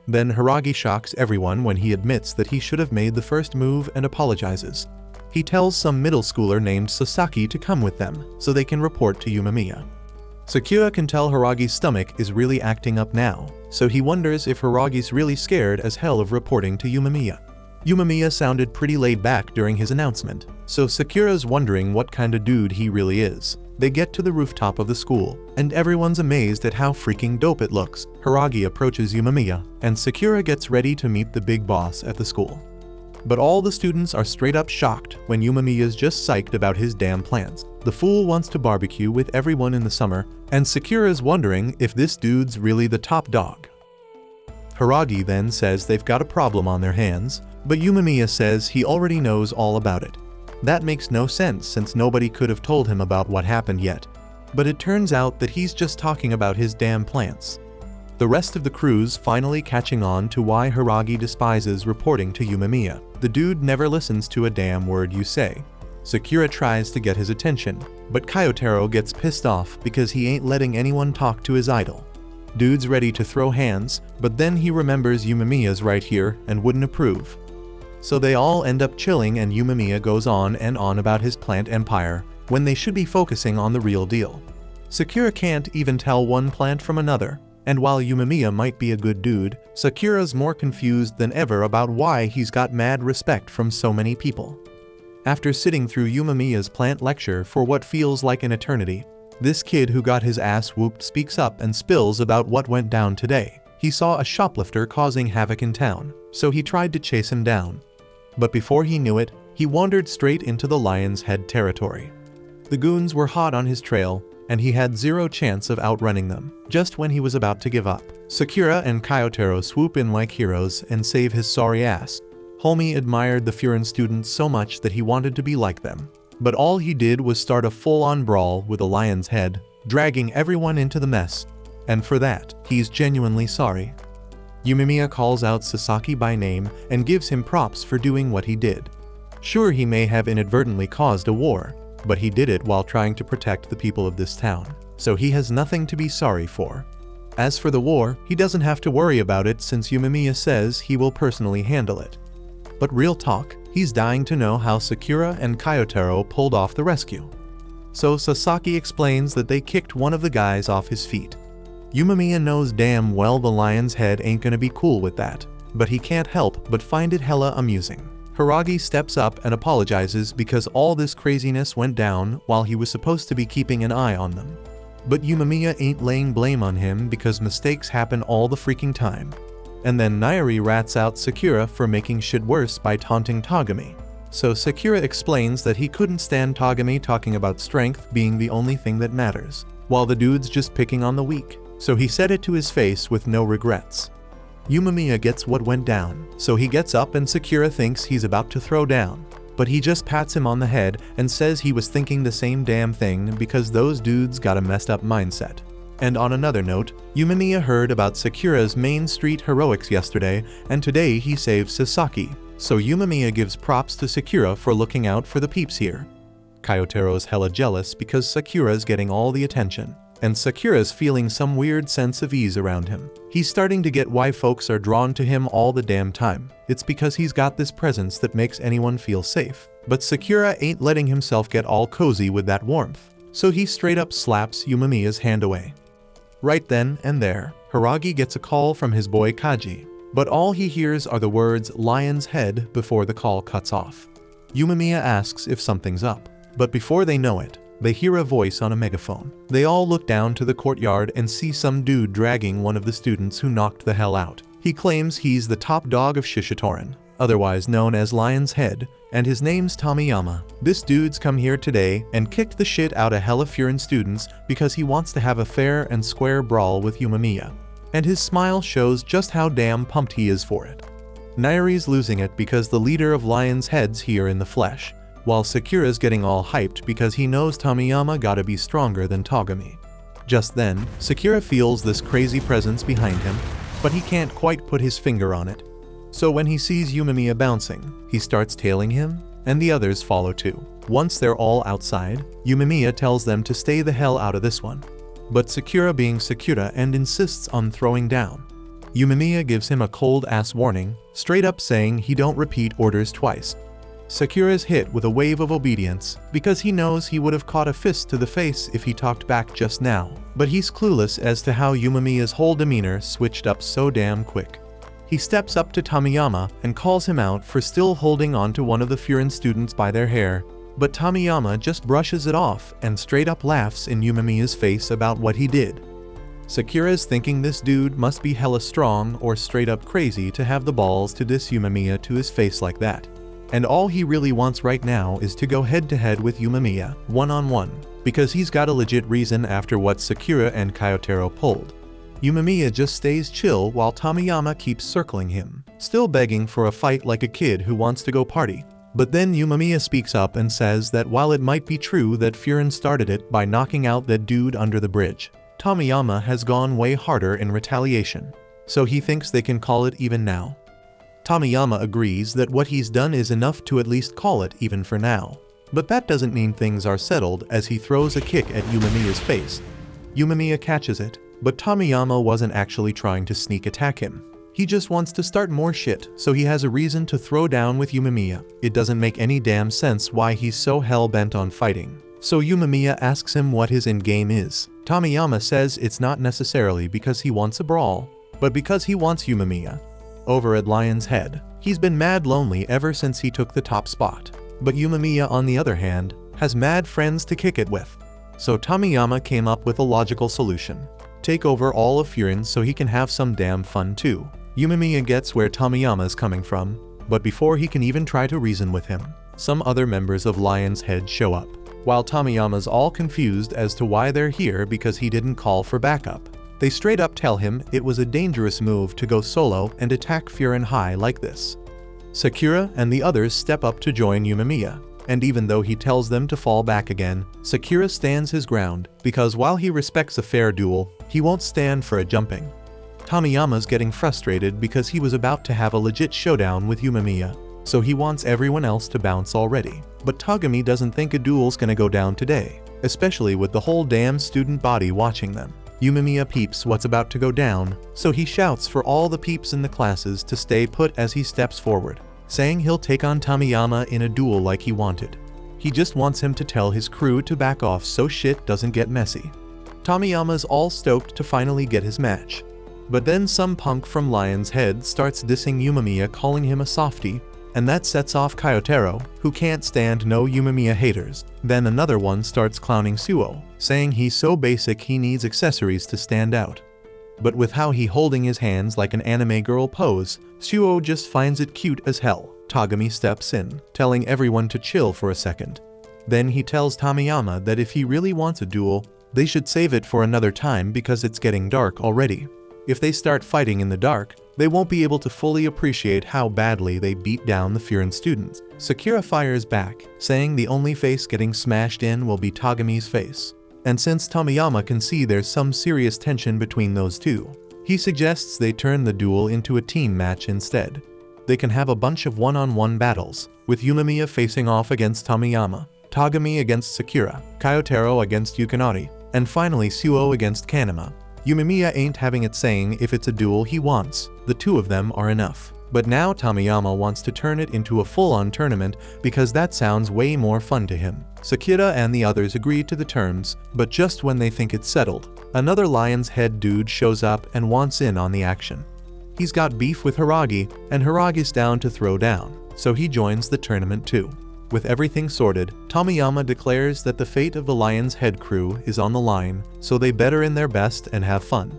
Then Hiragi shocks everyone when he admits that he should have made the first move and apologizes. He tells some middle schooler named Sasaki to come with them, so they can report to Yumamiya. Sakura can tell Hiragi's stomach is really acting up now, so he wonders if Hiragi's really scared as hell of reporting to Yumamiya. Yumamiya sounded pretty laid back during his announcement, so Sakura's wondering what kind of dude he really is. They get to the rooftop of the school, and everyone's amazed at how freaking dope it looks. Hiragi approaches Yumamiya, and Sakura gets ready to meet the big boss at the school. But all the students are straight up shocked when Yumamiya's just psyched about his damn plans. The fool wants to barbecue with everyone in the summer, and Sakura's wondering if this dude's really the top dog. Hiragi then says they've got a problem on their hands, but Yumamiya says he already knows all about it. That makes no sense since nobody could have told him about what happened yet. But it turns out that he's just talking about his damn plants. The rest of the crew's finally catching on to why Hiragi despises reporting to Yumamiya. The dude never listens to a damn word you say. Sakura tries to get his attention, but Kyotaro gets pissed off because he ain't letting anyone talk to his idol. Dude's ready to throw hands, but then he remembers Yumamiya's right here and wouldn't approve. So they all end up chilling and Yumamiya goes on and on about his plant empire, when they should be focusing on the real deal. Sakura can't even tell one plant from another. And while Yumamiya might be a good dude, Sakura's more confused than ever about why he's got mad respect from so many people. After sitting through Yumamiya's plant lecture for what feels like an eternity, This kid who got his ass whooped speaks up and spills about what went down today. He saw a shoplifter causing havoc in town, so he tried to chase him down. But before he knew it, he wandered straight into the Lion's Head territory. The goons were hot on his trail, and he had zero chance of outrunning them. Just when he was about to give up, Sakura and Kyotaro swoop in like heroes and save his sorry ass. Homie admired the Furin students so much that he wanted to be like them. But all he did was start a full-on brawl with a Lion's Head, dragging everyone into the mess. And for that, he's genuinely sorry. Yumemiya calls out Sasaki by name and gives him props for doing what he did. Sure, he may have inadvertently caused a war, but he did it while trying to protect the people of this town, so he has nothing to be sorry for. As for the war, he doesn't have to worry about it since Yumemiya says he will personally handle it. But real talk, he's dying to know how Sakura and Kyotaro pulled off the rescue. So Sasaki explains that they kicked one of the guys off his feet. Yumemiya knows damn well the Lion's Head ain't gonna be cool with that, but he can't help but find it hella amusing. Hiragi steps up and apologizes because all this craziness went down while he was supposed to be keeping an eye on them. But Yumemiya ain't laying blame on him because mistakes happen all the freaking time. And then Nairi rats out Sakura for making shit worse by taunting Togami. So Sakura explains that he couldn't stand Togami talking about strength being the only thing that matters, while the dude's just picking on the weak. So he said it to his face with no regrets. Yumemiya gets what went down, so he gets up and Sakura thinks he's about to throw down. But he just pats him on the head and says he was thinking the same damn thing because those dudes got a messed up mindset. And on another note, Yumemiya heard about Sakura's Main Street heroics yesterday, and today he saves Sasaki, so Yumemiya gives props to Sakura for looking out for the peeps here. Kyotaro's hella jealous because Sakura's getting all the attention, and Sakura's feeling some weird sense of ease around him. He's starting to get why folks are drawn to him all the damn time. It's because he's got this presence that makes anyone feel safe. But Sakura ain't letting himself get all cozy with that warmth, so he straight up slaps Yumemiya's hand away. Right then and there, Hiragi gets a call from his boy Kaji, but all he hears are the words Lion's Head before the call cuts off. Yumemiya asks if something's up, but before they know it, they hear a voice on a megaphone. They all look down to the courtyard and see some dude dragging one of the students who knocked the hell out. He claims he's the top dog of Shishitorin, otherwise known as Lion's Head, and his name's Tomiyama. This dude's come here today and kicked the shit out of hella Furin students because he wants to have a fair and square brawl with Yumemiya. And his smile shows just how damn pumped he is for it. Nairi's losing it because the leader of Lion's Head's here in the flesh, while Sakura's getting all hyped because he knows Tomiyama gotta be stronger than Togami. Just then, Sakura feels this crazy presence behind him, but he can't quite put his finger on it. So when he sees Yumemiya bouncing, he starts tailing him, and the others follow too. Once they're all outside, Yumemiya tells them to stay the hell out of this one. But Sakura being Sakura and insists on throwing down. Yumemiya gives him a cold-ass warning, straight up saying he don't repeat orders twice. Sakura's hit with a wave of obedience because he knows he would have caught a fist to the face if he talked back just now, but he's clueless as to how Yumemiya's whole demeanor switched up so damn quick. He steps up to Tomiyama and calls him out for still holding on to one of the Furin students by their hair, but Tomiyama just brushes it off and straight up laughs in Yumemiya's face about what he did. Sakura's thinking this dude must be hella strong or straight up crazy to have the balls to diss Yumemiya to his face like that. And all he really wants right now is to go head to head with Yumemiya, one-on-one, because he's got a legit reason after what Sakura and Kyotaro pulled. Yumemiya just stays chill while Tomiyama keeps circling him, still begging for a fight like a kid who wants to go party. But then Yumemiya speaks up and says that while it might be true that Furin started it by knocking out that dude under the bridge, Tomiyama has gone way harder in retaliation, so he thinks they can call it even now. Tomiyama agrees that what he's done is enough to at least call it even for now. But that doesn't mean things are settled as he throws a kick at Yumemiya's face. Yumemiya catches it, but Tomiyama wasn't actually trying to sneak attack him. He just wants to start more shit, so he has a reason to throw down with Yumemiya. It doesn't make any damn sense why he's so hell-bent on fighting. So Yumemiya asks him what his endgame is. Tomiyama says it's not necessarily because he wants a brawl, but because he wants Yumemiya. Over at Lion's Head, he's been mad lonely ever since he took the top spot. But Yumemiya, on the other hand, has mad friends to kick it with. So Tomiyama came up with a logical solution. Take over all of Furin so he can have some damn fun too. Yumemiya gets where Tomiyama is coming from, but before he can even try to reason with him, some other members of Lion's Head show up. While Tomiyama's all confused as to why they're here because he didn't call for backup. They straight up tell him it was a dangerous move to go solo and attack Furin High like this. Sakura and the others step up to join Yumemiya, and even though he tells them to fall back again, Sakura stands his ground because while he respects a fair duel, he won't stand for a jumping. Tomiyama's getting frustrated because he was about to have a legit showdown with Yumemiya, so he wants everyone else to bounce already. But Togami doesn't think a duel's gonna go down today, especially with the whole damn student body watching them. Yumemiya peeps what's about to go down, so he shouts for all the peeps in the classes to stay put as he steps forward, saying he'll take on Tomiyama in a duel like he wanted. He just wants him to tell his crew to back off so shit doesn't get messy. Tomiyama's all stoked to finally get his match. But then some punk from Lion's Head starts dissing Yumemiya, calling him a softie, and that sets off Kyotaro, who can't stand no Yumemiya haters. Then another one starts clowning Suo, saying he's so basic he needs accessories to stand out. But with how he holding his hands like an anime girl pose, Suo just finds it cute as hell. Togami steps in, telling everyone to chill for a second. Then he tells Tomiyama that if he really wants a duel, they should save it for another time because it's getting dark already. If they start fighting in the dark, they won't be able to fully appreciate how badly they beat down the Furin students. Sakura fires back, saying the only face getting smashed in will be Togami's face. And since Tomiyama can see there's some serious tension between those two, he suggests they turn the duel into a team match instead. They can have a bunch of one-on-one battles, with Yumemiya facing off against Tomiyama, Togami against Sakura, Kyotaro against Yukinari, and finally Suo against Kanema. Yumemiya ain't having it, saying if it's a duel he wants, the two of them are enough. But now Tomiyama wants to turn it into a full-on tournament because that sounds way more fun to him. Sakura and the others agree to the terms, but just when they think it's settled, another Lion's Head dude shows up and wants in on the action. He's got beef with Hiragi, and Hiragi's down to throw down, so he joins the tournament too. With everything sorted, Tomiyama declares that the fate of the Lion's Head crew is on the line, so they better in their best and have fun.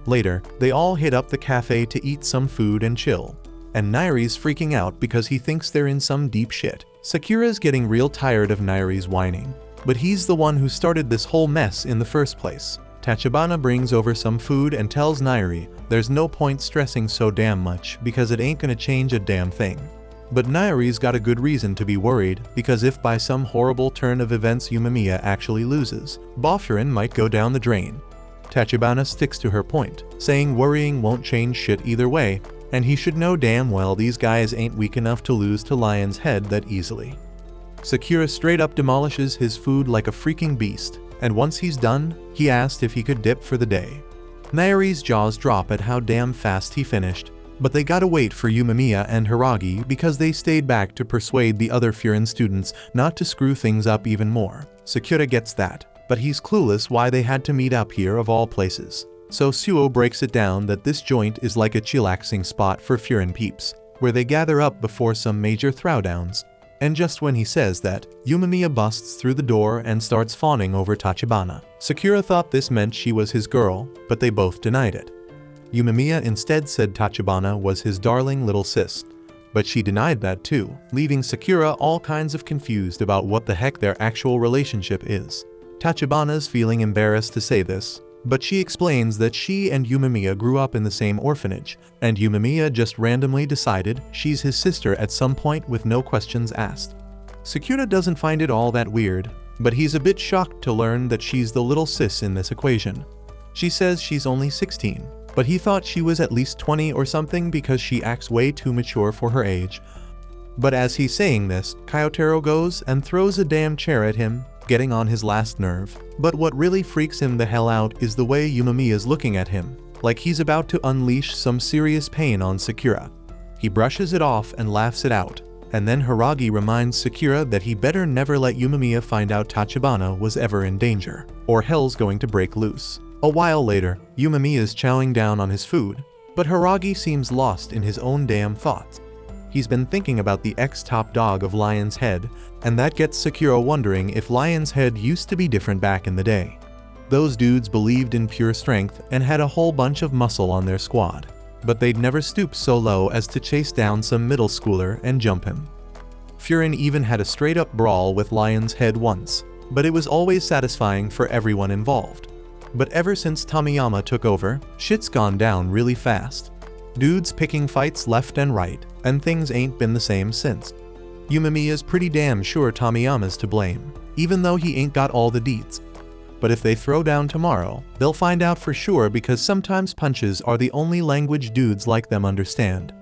Later, they all hit up the cafe to eat some food and chill. And Nairi's freaking out because he thinks they're in some deep shit. Sakura's getting real tired of Nairi's whining, but he's the one who started this whole mess in the first place. Tachibana brings over some food and tells Nairi there's no point stressing so damn much because it ain't gonna change a damn thing. But Nairi's got a good reason to be worried, because if by some horrible turn of events Yumemiya actually loses, Bofurin might go down the drain. Tachibana sticks to her point, saying worrying won't change shit either way, and he should know damn well these guys ain't weak enough to lose to Lion's Head that easily. Sakura straight up demolishes his food like a freaking beast, and once he's done, he asked if he could dip for the day. Nairi's jaws drop at how damn fast he finished, but they gotta wait for Yumemiya and Hiragi because they stayed back to persuade the other Furin students not to screw things up even more. Sakura gets that, but he's clueless why they had to meet up here of all places. So Suo breaks it down that this joint is like a chillaxing spot for Furin peeps, where they gather up before some major throwdowns. And just when he says that, Yumemiya busts through the door and starts fawning over Tachibana. Sakura thought this meant she was his girl, but they both denied it. Yumemiya instead said Tachibana was his darling little sis, but she denied that too, leaving Sakura all kinds of confused about what the heck their actual relationship is. Tachibana's feeling embarrassed to say this, but she explains that she and Yumemiya grew up in the same orphanage, and Yumemiya just randomly decided she's his sister at some point with no questions asked. Sakura doesn't find it all that weird, but he's a bit shocked to learn that she's the little sis in this equation. She says she's only 16. But he thought she was at least 20 or something because she acts way too mature for her age. But as he's saying this, Kyotaro goes and throws a damn chair at him, getting on his last nerve. But what really freaks him the hell out is the way Yumemiya's looking at him, like he's about to unleash some serious pain on Sakura. He brushes it off and laughs it out, and then Hiragi reminds Sakura that he better never let Yumemiya find out Tachibana was ever in danger, or hell's going to break loose. A while later, Yumemiya is chowing down on his food, but Hiragi seems lost in his own damn thoughts. He's been thinking about the ex-top dog of Lion's Head, and that gets Sakura wondering if Lion's Head used to be different back in the day. Those dudes believed in pure strength and had a whole bunch of muscle on their squad, but they'd never stoop so low as to chase down some middle schooler and jump him. Furin even had a straight-up brawl with Lion's Head once, but it was always satisfying for everyone involved. But ever since Tomiyama took over, shit's gone down really fast. Dudes picking fights left and right, and things ain't been the same since. Yumemiya's pretty damn sure Tomiyama's to blame, even though he ain't got all the deets. But if they throw down tomorrow, they'll find out for sure because sometimes punches are the only language dudes like them understand.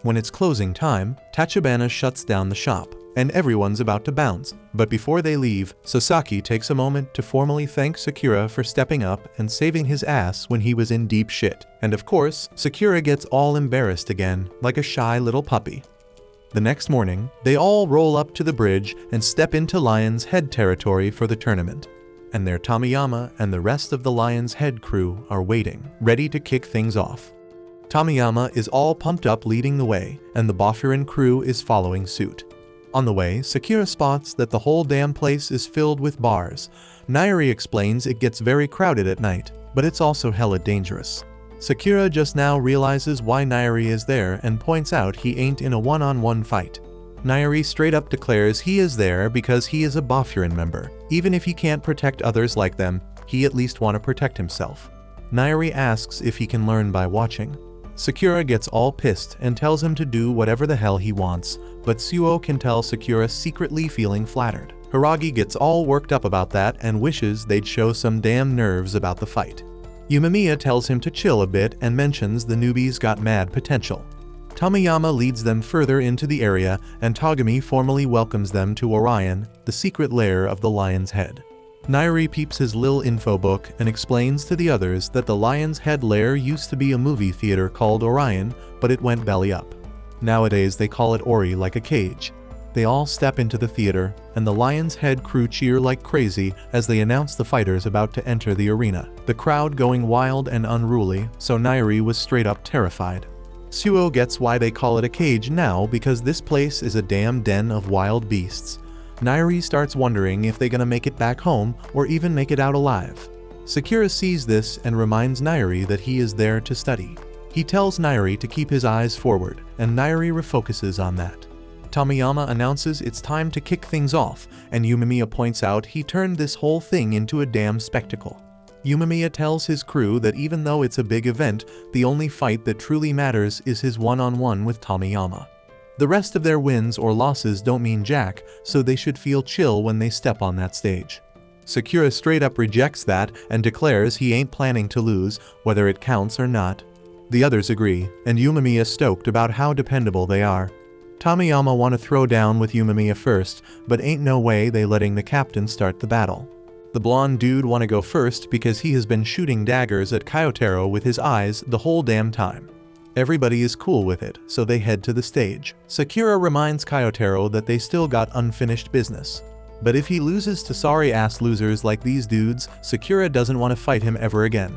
When it's closing time, Tachibana shuts down the shop, and everyone's about to bounce, but before they leave, Sasaki takes a moment to formally thank Sakura for stepping up and saving his ass when he was in deep shit, and of course, Sakura gets all embarrassed again, like a shy little puppy. The next morning, they all roll up to the bridge and step into Lion's Head territory for the tournament, and their Tomiyama and the rest of the Lion's Head crew are waiting, ready to kick things off. Tomiyama is all pumped up leading the way, and the Bofurin crew is following suit. On the way, Sakura spots that the whole damn place is filled with bars. Nairi explains it gets very crowded at night, but it's also hella dangerous. Sakura just now realizes why Nairi is there and points out he ain't in a one-on-one fight. Nairi straight up declares he is there because he is a Bofurin member. Even if he can't protect others like them, he at least want to protect himself. Nairi asks if he can learn by watching. Sakura gets all pissed and tells him to do whatever the hell he wants, but Suo can tell Sakura secretly feeling flattered. Hiragi gets all worked up about that and wishes they'd show some damn nerves about the fight. Yumemiya tells him to chill a bit and mentions the newbies got mad potential. Tomiyama leads them further into the area and Togami formally welcomes them to Orion, the secret lair of the Lion's Head. Nairi peeps his lil info book and explains to the others that the Lion's Head lair used to be a movie theater called Orion, but it went belly up. Nowadays they call it Ori like a cage. They all step into the theater, and the Lion's Head crew cheer like crazy as they announce the fighters about to enter the arena, the crowd going wild and unruly, so Nairi was straight up terrified. Suo gets why they call it a cage now because this place is a damn den of wild beasts. Nairi starts wondering if they're gonna make it back home or even make it out alive. Sakura sees this and reminds Nairi that he is there to study. He tells Nairi to keep his eyes forward, and Nairi refocuses on that. Tomiyama announces it's time to kick things off, and Yumemiya points out he turned this whole thing into a damn spectacle. Yumemiya tells his crew that even though it's a big event, the only fight that truly matters is his one-on-one with Tomiyama. The rest of their wins or losses don't mean jack, so they should feel chill when they step on that stage. Sakura straight up rejects that and declares he ain't planning to lose, whether it counts or not. The others agree, and Yumemiya stoked about how dependable they are. Tomiyama want to throw down with Yumemiya first, but ain't no way they letting the captain start the battle. The blonde dude want to go first because he has been shooting daggers at Kyotaro with his eyes the whole damn time. Everybody is cool with it, so they head to the stage. Sakura reminds Kyotaro that they still got unfinished business. But if he loses to sorry-ass losers like these dudes, Sakura doesn't want to fight him ever again.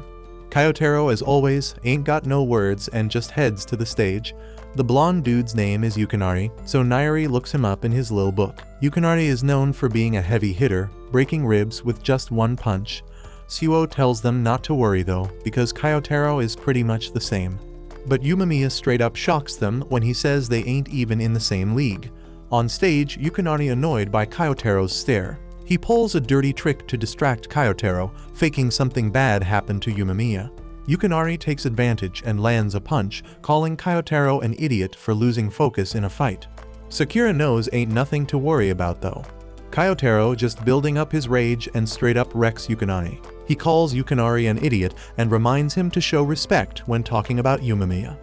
Kyotaro, as always, ain't got no words and just heads to the stage. The blonde dude's name is Yukinari, so Nairi looks him up in his little book. Yukinari is known for being a heavy hitter, breaking ribs with just one punch. Suo tells them not to worry though, because Kyotaro is pretty much the same. But Yumemiya straight up shocks them when he says they ain't even in the same league. On stage, Yukinari annoyed by Kyotaro's stare. He pulls a dirty trick to distract Kyotaro, faking something bad happened to Yumemiya. Yukinari takes advantage and lands a punch, calling Kyotaro an idiot for losing focus in a fight. Sakura knows ain't nothing to worry about though. Kyotaro just building up his rage and straight up wrecks Yukinari. He calls Yukinari an idiot and reminds him to show respect when talking about Yumemiya.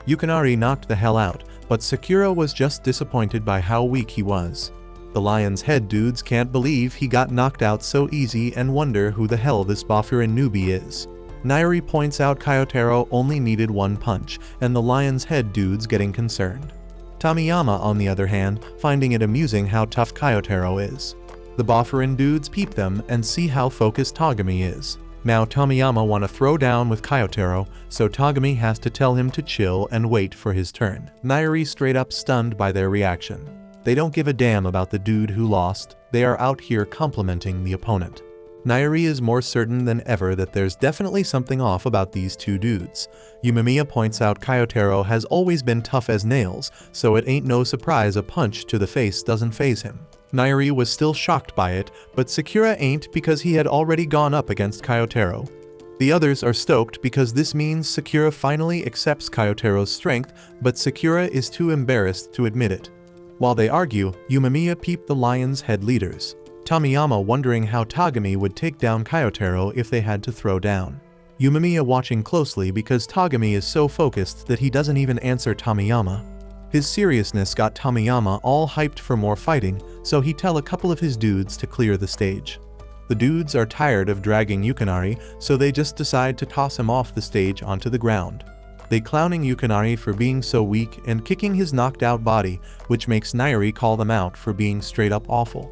Yukinari knocked the hell out, but Sakura was just disappointed by how weak he was. The Lion's Head dudes can't believe he got knocked out so easy and wonder who the hell this Bofurin newbie is. Nairi points out Kyotaro only needed one punch, and the Lion's Head dudes getting concerned. Tomiyama, on the other hand, finding it amusing how tough Kyotaro is. The Bofurin dudes peep them and see how focused Togami is. Now Tomiyama wanna throw down with Kyotaro, so Togami has to tell him to chill and wait for his turn. Nairi straight up stunned by their reaction. They don't give a damn about the dude who lost, they are out here complimenting the opponent. Nairi is more certain than ever that there's definitely something off about these two dudes. Yumemiya points out Kyotaro has always been tough as nails, so it ain't no surprise a punch to the face doesn't faze him. Nairi was still shocked by it, but Sakura ain't because he had already gone up against Kyotaro. The others are stoked because this means Sakura finally accepts Kyotaro's strength, but Sakura is too embarrassed to admit it. While they argue, Yumemiya peeped the Lion's head leaders. Tomiyama wondering how Togami would take down Kyotaro if they had to throw down. Yumemiya watching closely because Togami is so focused that he doesn't even answer Tomiyama. His seriousness got Tomiyama all hyped for more fighting, so he tell a couple of his dudes to clear the stage. The dudes are tired of dragging Yukinari, so they just decide to toss him off the stage onto the ground. They clowning Yukinari for being so weak and kicking his knocked out body, which makes Nairi call them out for being straight up awful.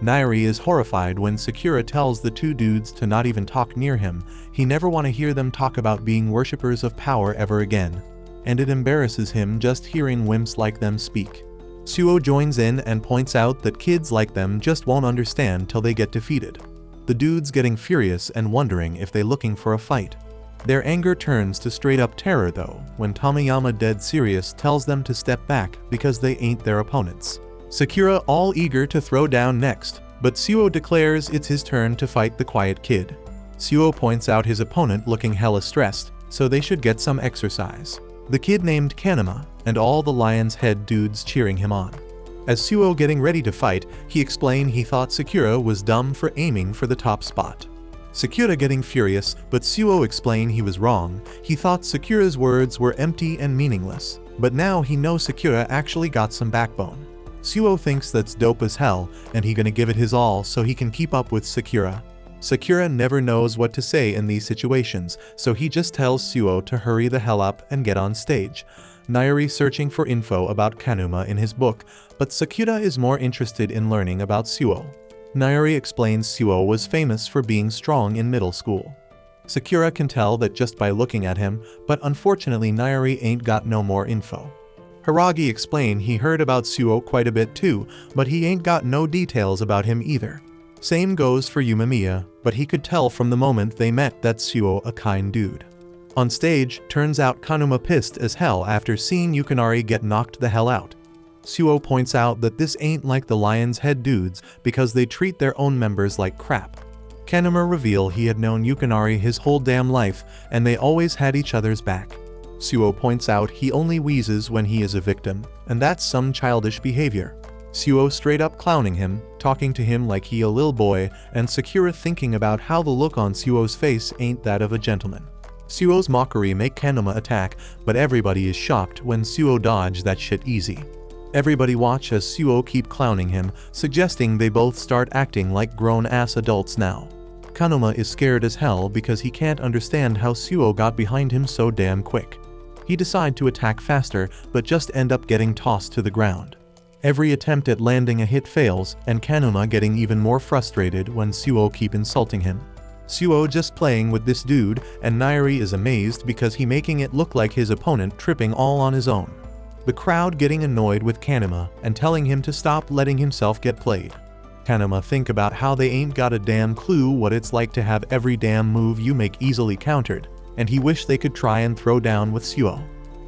Nairi is horrified when Sakura tells the two dudes to not even talk near him. He never want to hear them talk about being worshippers of power ever again. And it embarrasses him just hearing wimps like them speak. Suo joins in and points out that kids like them just won't understand till they get defeated. The dudes getting furious and wondering if they looking for a fight. Their anger turns to straight up terror though, when Tomiyama dead serious tells them to step back because they ain't their opponents. Sakura all eager to throw down next, but Suo declares it's his turn to fight the quiet kid. Suo points out his opponent looking hella stressed, so they should get some exercise. The kid named Kanema, and all the Lion's Head dudes cheering him on. As Suo getting ready to fight, he explained he thought Sakura was dumb for aiming for the top spot. Sakura getting furious, but Suo explained he was wrong. He thought Sakura's words were empty and meaningless, but now he knows Sakura actually got some backbone. Suo thinks that's dope as hell, and he gonna give it his all so he can keep up with Sakura. Sakura never knows what to say in these situations, so he just tells Suo to hurry the hell up and get on stage. Nairi searching for info about Kanuma in his book, but Sakura is more interested in learning about Suo. Nairi explains Suo was famous for being strong in middle school. Sakura can tell that just by looking at him, but unfortunately Nairi ain't got no more info. Hiragi explained he heard about Suo quite a bit too, but he ain't got no details about him either. Same goes for Yumemiya, but he could tell from the moment they met that Suo a kind dude. On stage, turns out Kanuma pissed as hell after seeing Yukinari get knocked the hell out. Suo points out that this ain't like the Lion's Head dudes because they treat their own members like crap. Kanuma reveal he had known Yukinari his whole damn life and they always had each other's back. Suo points out he only wheezes when he is a victim, and that's some childish behavior. Suo straight up clowning him, talking to him like he a lil boy, and Sakura thinking about how the look on Suo's face ain't that of a gentleman. Suo's mockery make Kanuma attack, but everybody is shocked when Suo dodge that shit easy. Everybody watch as Suo keep clowning him, suggesting they both start acting like grown-ass adults now. Kanuma is scared as hell because he can't understand how Suo got behind him so damn quick. He decide to attack faster, but just end up getting tossed to the ground. Every attempt at landing a hit fails, and Kanuma getting even more frustrated when Suo keep insulting him. Suo just playing with this dude, and Nairi is amazed because he making it look like his opponent tripping all on his own. The crowd getting annoyed with Kanuma and telling him to stop letting himself get played. Kanuma think about how they ain't got a damn clue what it's like to have every damn move you make easily countered, and he wish they could try and throw down with Suo.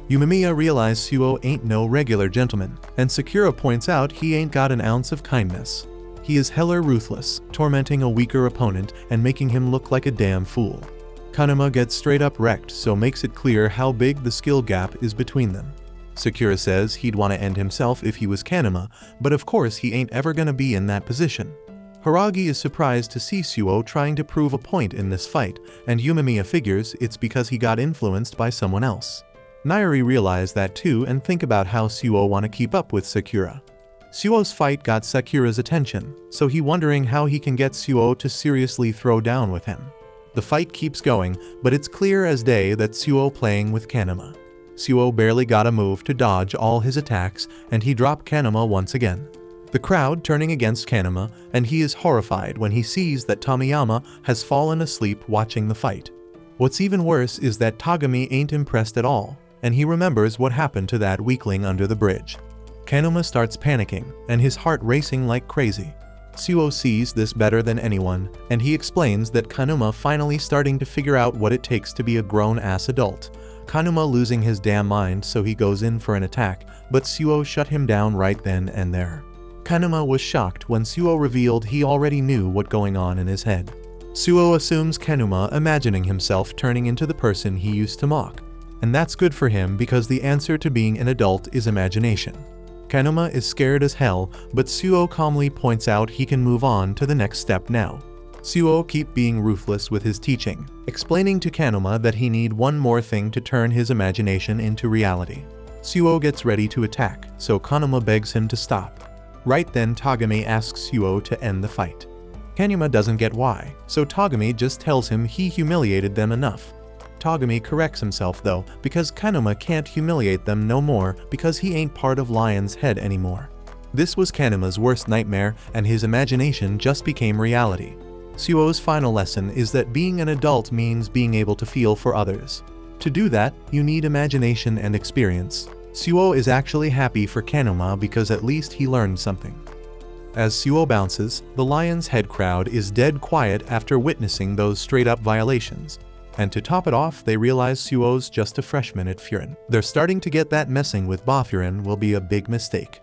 Yumemiya realize Suo ain't no regular gentleman, and Sakura points out he ain't got an ounce of kindness. He is hella ruthless, tormenting a weaker opponent and making him look like a damn fool. Kanuma gets straight up wrecked, so makes it clear how big the skill gap is between them. Sakura says he'd want to end himself if he was Kanuma, but of course he ain't ever gonna be in that position. Hiragi is surprised to see Suo trying to prove a point in this fight, and Yumemiya figures it's because he got influenced by someone else. Nairi realize that too and think about how Suo want to keep up with Sakura. Suo's fight got Sakura's attention, so he wondering how he can get Suo to seriously throw down with him. The fight keeps going, but it's clear as day that Suo playing with Kanuma. Suo barely got a move to dodge all his attacks, and he dropped Kanuma once again. the crowd turning against Kanuma, and he is horrified when he sees that Tomiyama has fallen asleep watching the fight. What's even worse is that Togami ain't impressed at all, and he remembers what happened to that weakling under the bridge. Kanuma starts panicking, and his heart racing like crazy. Suo sees this better than anyone, and he explains that Kanuma finally starting to figure out what it takes to be a grown-ass adult. Kanuma losing his damn mind, so he goes in for an attack, but Suo shut him down right then and there. Kanuma was shocked when Suo revealed he already knew what going on in his head. Suo assumes Kanuma imagining himself turning into the person he used to mock. And that's good for him because the answer to being an adult is imagination. Kanuma is scared as hell, but Suo calmly points out he can move on to the next step now. Suo keep being ruthless with his teaching, explaining to Kanuma that he need one more thing to turn his imagination into reality. Suo gets ready to attack, so Kanuma begs him to stop. Right then Togami asks Suo to end the fight. Kanuma doesn't get why, so Togami just tells him he humiliated them enough. Togami corrects himself though, because Kanuma can't humiliate them no more because he ain't part of Lion's head anymore. This was Kanuma's worst nightmare, and his imagination just became reality. Suo's final lesson is that being an adult means being able to feel for others. To do that, you need imagination and experience. Suo is actually happy for Kanuma because at least he learned something. As Suo bounces, the Lion's Head crowd is dead quiet after witnessing those straight-up violations. And to top it off, they realize Suo's just a freshman at Furin. They're starting to get that messing with Bafurin will be a big mistake.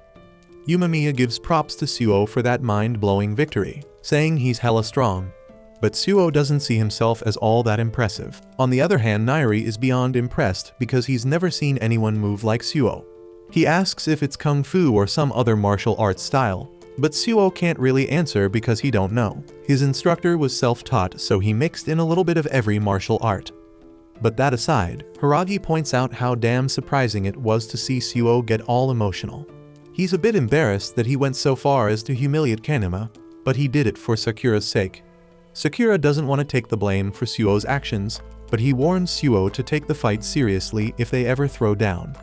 Umemiya gives props to Suo for that mind-blowing victory, saying he's hella strong. But Suo doesn't see himself as all that impressive. On the other hand, Nairi is beyond impressed because he's never seen anyone move like Suo. He asks if it's Kung Fu or some other martial arts style, but Suo can't really answer because he don't know. His instructor was self-taught, so he mixed in a little bit of every martial art. But that aside, Hiragi points out how damn surprising it was to see Suo get all emotional. He's a bit embarrassed that he went so far as to humiliate Kanuma, but he did it for Sakura's sake. Sakura doesn't want to take the blame for Suo's actions, but he warns Suo to take the fight seriously if they ever throw down.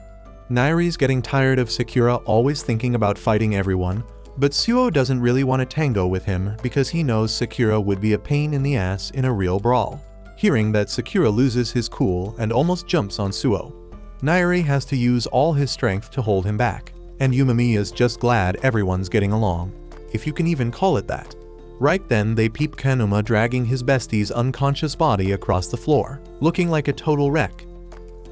Nairi's getting tired of Sakura always thinking about fighting everyone, but Suo doesn't really want to tango with him because he knows Sakura would be a pain in the ass in a real brawl. Hearing that Sakura loses his cool and almost jumps on Suo, Nairi has to use all his strength to hold him back, and Umemiya's just glad everyone's getting along, if you can even call it that. Right then they peep Kanuma dragging his bestie's unconscious body across the floor, looking like a total wreck.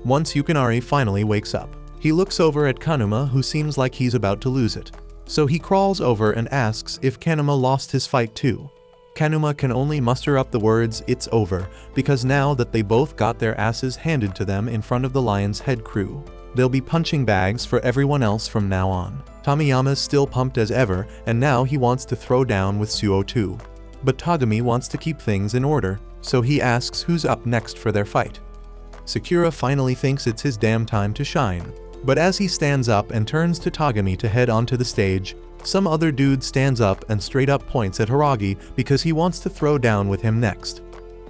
Once Yukinari finally wakes up, he looks over at Kanuma who seems like he's about to lose it. So he crawls over and asks if Kanuma lost his fight too. Kanuma can only muster up the words "it's over" because now that they both got their asses handed to them in front of the Lion's Head crew, they'll be punching bags for everyone else from now on. Tomiyama's still pumped as ever, and now he wants to throw down with Suo too. But Togami wants to keep things in order, so he asks who's up next for their fight. Sakura finally thinks it's his damn time to shine. But as he stands up and turns to Togami to head onto the stage, some other dude stands up and straight up points at Hiragi because he wants to throw down with him next.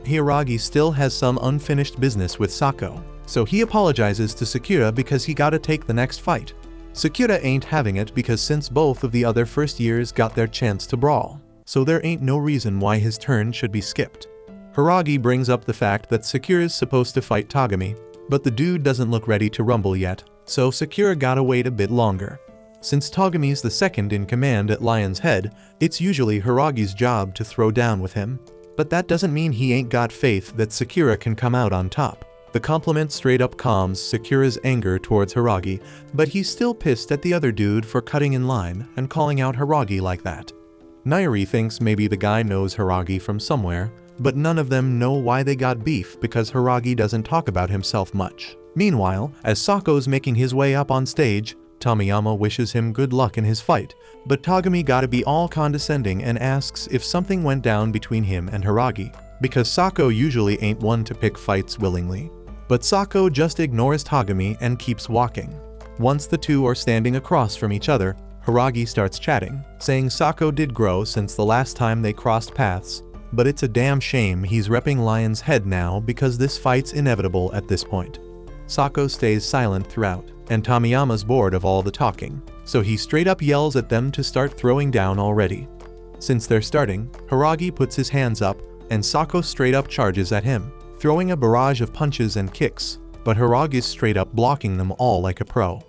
Hiragi still has some unfinished business with Sako, so he apologizes to Sakura because he gotta take the next fight. Sakura ain't having it because since both of the other first years got their chance to brawl, so there ain't no reason why his turn should be skipped. Hiragi brings up the fact that Sakura's supposed to fight Togami, but the dude doesn't look ready to rumble yet, so Sakura gotta wait a bit longer. Since Togami's the second in command at Lion's Head, it's usually Hiragi's job to throw down with him. But that doesn't mean he ain't got faith that Sakura can come out on top. The compliment straight up calms Sakura's anger towards Hiragi, but he's still pissed at the other dude for cutting in line and calling out Hiragi like that. Nairi thinks maybe the guy knows Hiragi from somewhere, but none of them know why they got beef because Hiragi doesn't talk about himself much. Meanwhile, as Sako's making his way up on stage, Tomiyama wishes him good luck in his fight, but Togami gotta be all condescending and asks if something went down between him and Hiragi, because Sako usually ain't one to pick fights willingly. But Sako just ignores Togami and keeps walking. Once the two are standing across from each other, Hiragi starts chatting, saying Sako did grow since the last time they crossed paths, but it's a damn shame he's repping Lion's Head now because this fight's inevitable at this point. Sako stays silent throughout, and Tomiyama's bored of all the talking. so he straight up yells at them to start throwing down already. Since they're starting, Hiragi puts his hands up, and Sako straight up charges at him, throwing a barrage of punches and kicks, but Hiragi's straight up blocking them all like a pro.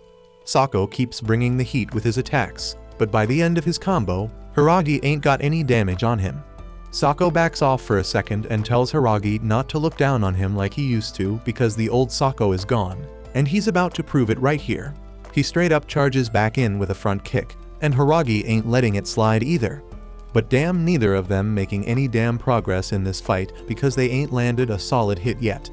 Sako keeps bringing the heat with his attacks, but by the end of his combo, Hiragi ain't got any damage on him. Sako backs off for a second and tells Hiragi not to look down on him like he used to because the old Sako is gone, and he's about to prove it right here. He straight up charges back in with a front kick, and Hiragi ain't letting it slide either. But damn neither of them making any damn progress in this fight because they ain't landed a solid hit yet.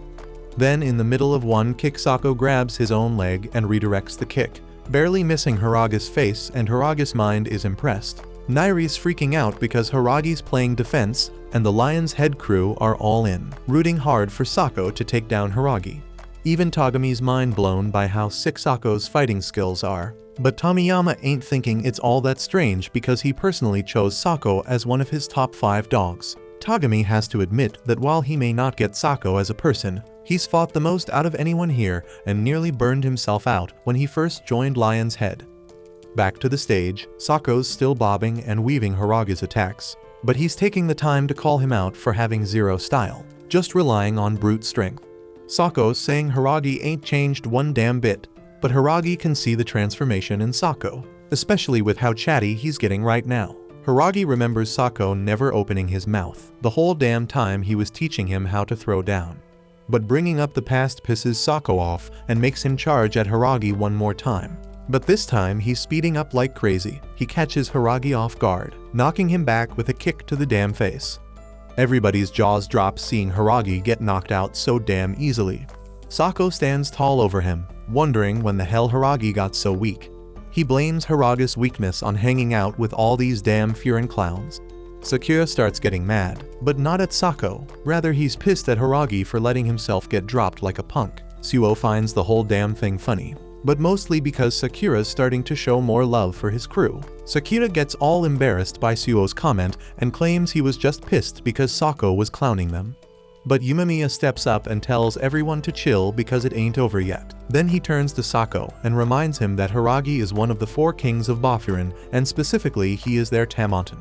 Then in the middle of one kick, Sako grabs his own leg and redirects the kick, barely missing Hiragi's face, and Hiragi's mind is impressed. Nairi's freaking out because Hiragi's playing defense, and the Lion's Head crew are all in, rooting hard for Sako to take down Hiragi. Even Tagami's mind blown by how sick Sako's fighting skills are. But Tomiyama ain't thinking it's all that strange because he personally chose Sako as one of his top 5 dogs. Tagami has to admit that while he may not get Sako as a person, he's fought the most out of anyone here and nearly burned himself out when he first joined Lion's Head. Back to the stage, Sako's still bobbing and weaving Hiragi's attacks, but he's taking the time to call him out for having zero style, just relying on brute strength. Sako's saying Hiragi ain't changed one damn bit, but Hiragi can see the transformation in Sako, especially with how chatty he's getting right now. Hiragi remembers Sako never opening his mouth the whole damn time he was teaching him how to throw down. But bringing up the past pisses Sako off and makes him charge at Hiragi one more time. But this time he's speeding up like crazy. He catches Hiragi off guard, knocking him back with a kick to the damn face. Everybody's jaws drop seeing Hiragi get knocked out so damn easily. Sako stands tall over him, wondering when the hell Hiragi got so weak. He blames Hiragi's weakness on hanging out with all these damn Furin clowns. Sakura starts getting mad, but not at Sako, rather he's pissed at Hiragi for letting himself get dropped like a punk. Suo finds the whole damn thing funny, but mostly because Sakura's starting to show more love for his crew. Sakura gets all embarrassed by Suo's comment and claims he was just pissed because Sako was clowning them. But Yumemiya steps up and tells everyone to chill because it ain't over yet. Then he turns to Sako and reminds him that Hiragi is one of the 4 kings of Boffurin, and specifically he is their Tamonten.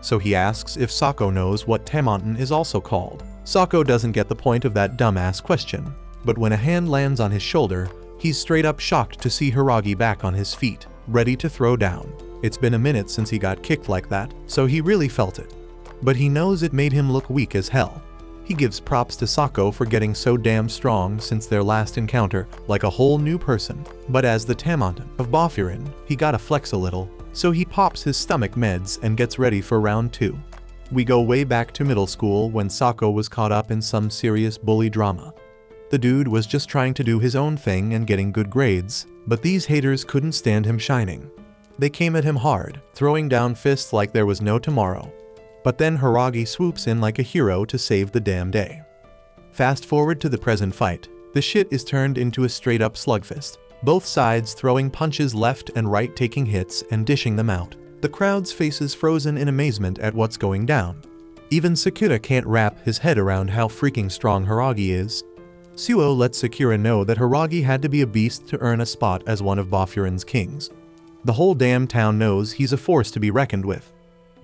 So he asks if Sako knows what Tamonten is also called. Sako doesn't get the point of that dumbass question, but when a hand lands on his shoulder, he's straight up shocked to see Hiragi back on his feet, ready to throw down. It's been a minute since he got kicked like that, so he really felt it. But he knows it made him look weak as hell. He gives props to Sako for getting so damn strong since their last encounter, like a whole new person. But as the Tamonten of Boffurin, he gotta flex a little, so he pops his stomach meds and gets ready for round 2. We go way back to middle school when Sako was caught up in some serious bully drama. The dude was just trying to do his own thing and getting good grades, but these haters couldn't stand him shining. They came at him hard, throwing down fists like there was no tomorrow. But then Hiragi swoops in like a hero to save the damn day. Fast forward to the present fight. The shit is turned into a straight up slugfest. Both sides throwing punches left and right, taking hits and dishing them out. The crowd's faces frozen in amazement at what's going down. Even Sakura can't wrap his head around how freaking strong Hiragi is. Suo lets Sakura know that Hiragi had to be a beast to earn a spot as one of Boffurin's kings. The whole damn town knows he's a force to be reckoned with.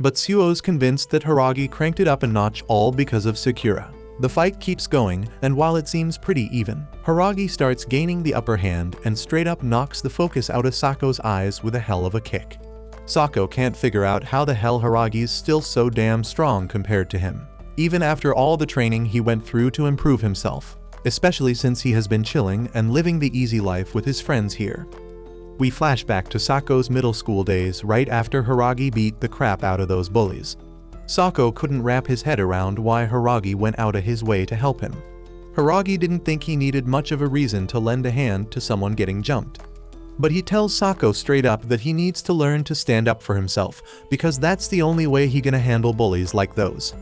But Suo's convinced that Hiragi cranked it up a notch all because of Sakura. The fight keeps going, and while it seems pretty even, Hiragi starts gaining the upper hand and straight up knocks the focus out of Sako's eyes with a hell of a kick. Sako can't figure out how the hell Hiragi's still so damn strong compared to him, even after all the training he went through to improve himself, especially since he has been chilling and living the easy life with his friends here. We flash back to Sako's middle school days right after Hiragi beat the crap out of those bullies. Sako couldn't wrap his head around why Hiragi went out of his way to help him. Hiragi didn't think he needed much of a reason to lend a hand to someone getting jumped. But he tells Sako straight up that he needs to learn to stand up for himself because that's the only way he gonna handle bullies like those.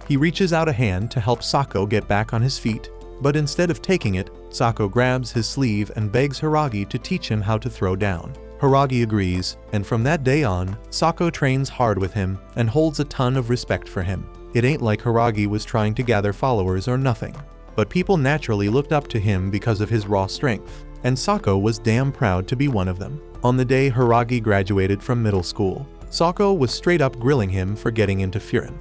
He reaches out a hand to help Sako get back on his feet, but instead of taking it, Sako grabs his sleeve and begs Hiragi to teach him how to throw down. Hiragi agrees, and from that day on, Sako trains hard with him and holds a ton of respect for him. It ain't like Hiragi was trying to gather followers or nothing, but people naturally looked up to him because of his raw strength. and Sako was damn proud to be one of them. On the day Hiragi graduated from middle school, Sako was straight up grilling him for getting into Furin.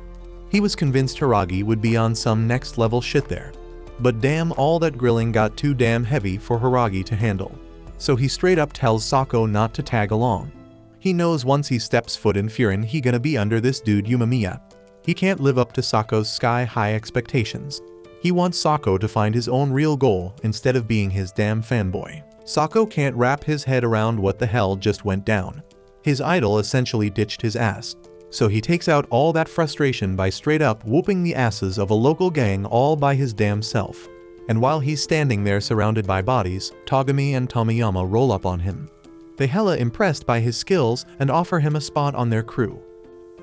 He was convinced Hiragi would be on some next level shit there. But damn, all that grilling got too damn heavy for Hiragi to handle. So he straight up tells Sako not to tag along. He knows once he steps foot in Furin he gonna be under this dude Umemiya. He can't live up to Sako's sky-high expectations. He wants Sako to find his own real goal instead of being his damn fanboy. Sako can't wrap his head around what the hell just went down. His idol essentially ditched his ass. So he takes out all that frustration by straight up whooping the asses of a local gang all by his damn self. And while he's standing there surrounded by bodies, Togami and Tomiyama roll up on him. They hella impressed by his skills and offer him a spot on their crew.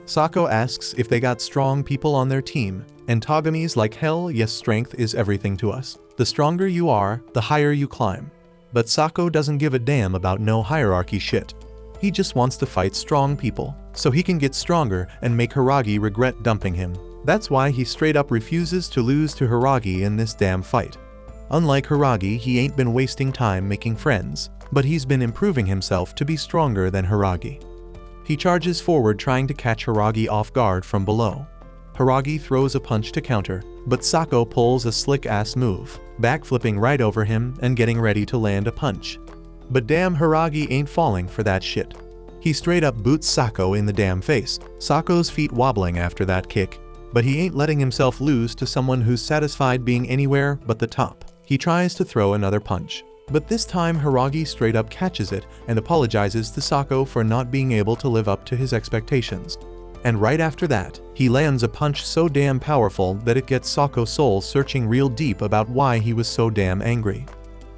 Sako asks if they got strong people on their team, and Togami's like, hell yes, strength is everything to us. The stronger you are, the higher you climb. But Sako doesn't give a damn about no hierarchy shit. He just wants to fight strong people, so he can get stronger and make Hiragi regret dumping him. That's why he straight up refuses to lose to Hiragi in this damn fight. Unlike Hiragi, he ain't been wasting time making friends, but he's been improving himself to be stronger than Hiragi. He charges forward trying to catch Hiragi off guard from below. Hiragi throws a punch to counter, but Sako pulls a slick-ass move, backflipping right over him and getting ready to land a punch. But damn, Hiragi ain't falling for that shit. He straight up boots Sako in the damn face, Sako's feet wobbling after that kick, but he ain't letting himself lose to someone who's satisfied being anywhere but the top. He tries to throw another punch, but this time Hiragi straight up catches it and apologizes to Sako for not being able to live up to his expectations. And right after that, he lands a punch so damn powerful that it gets Sako's soul searching real deep about why he was so damn angry.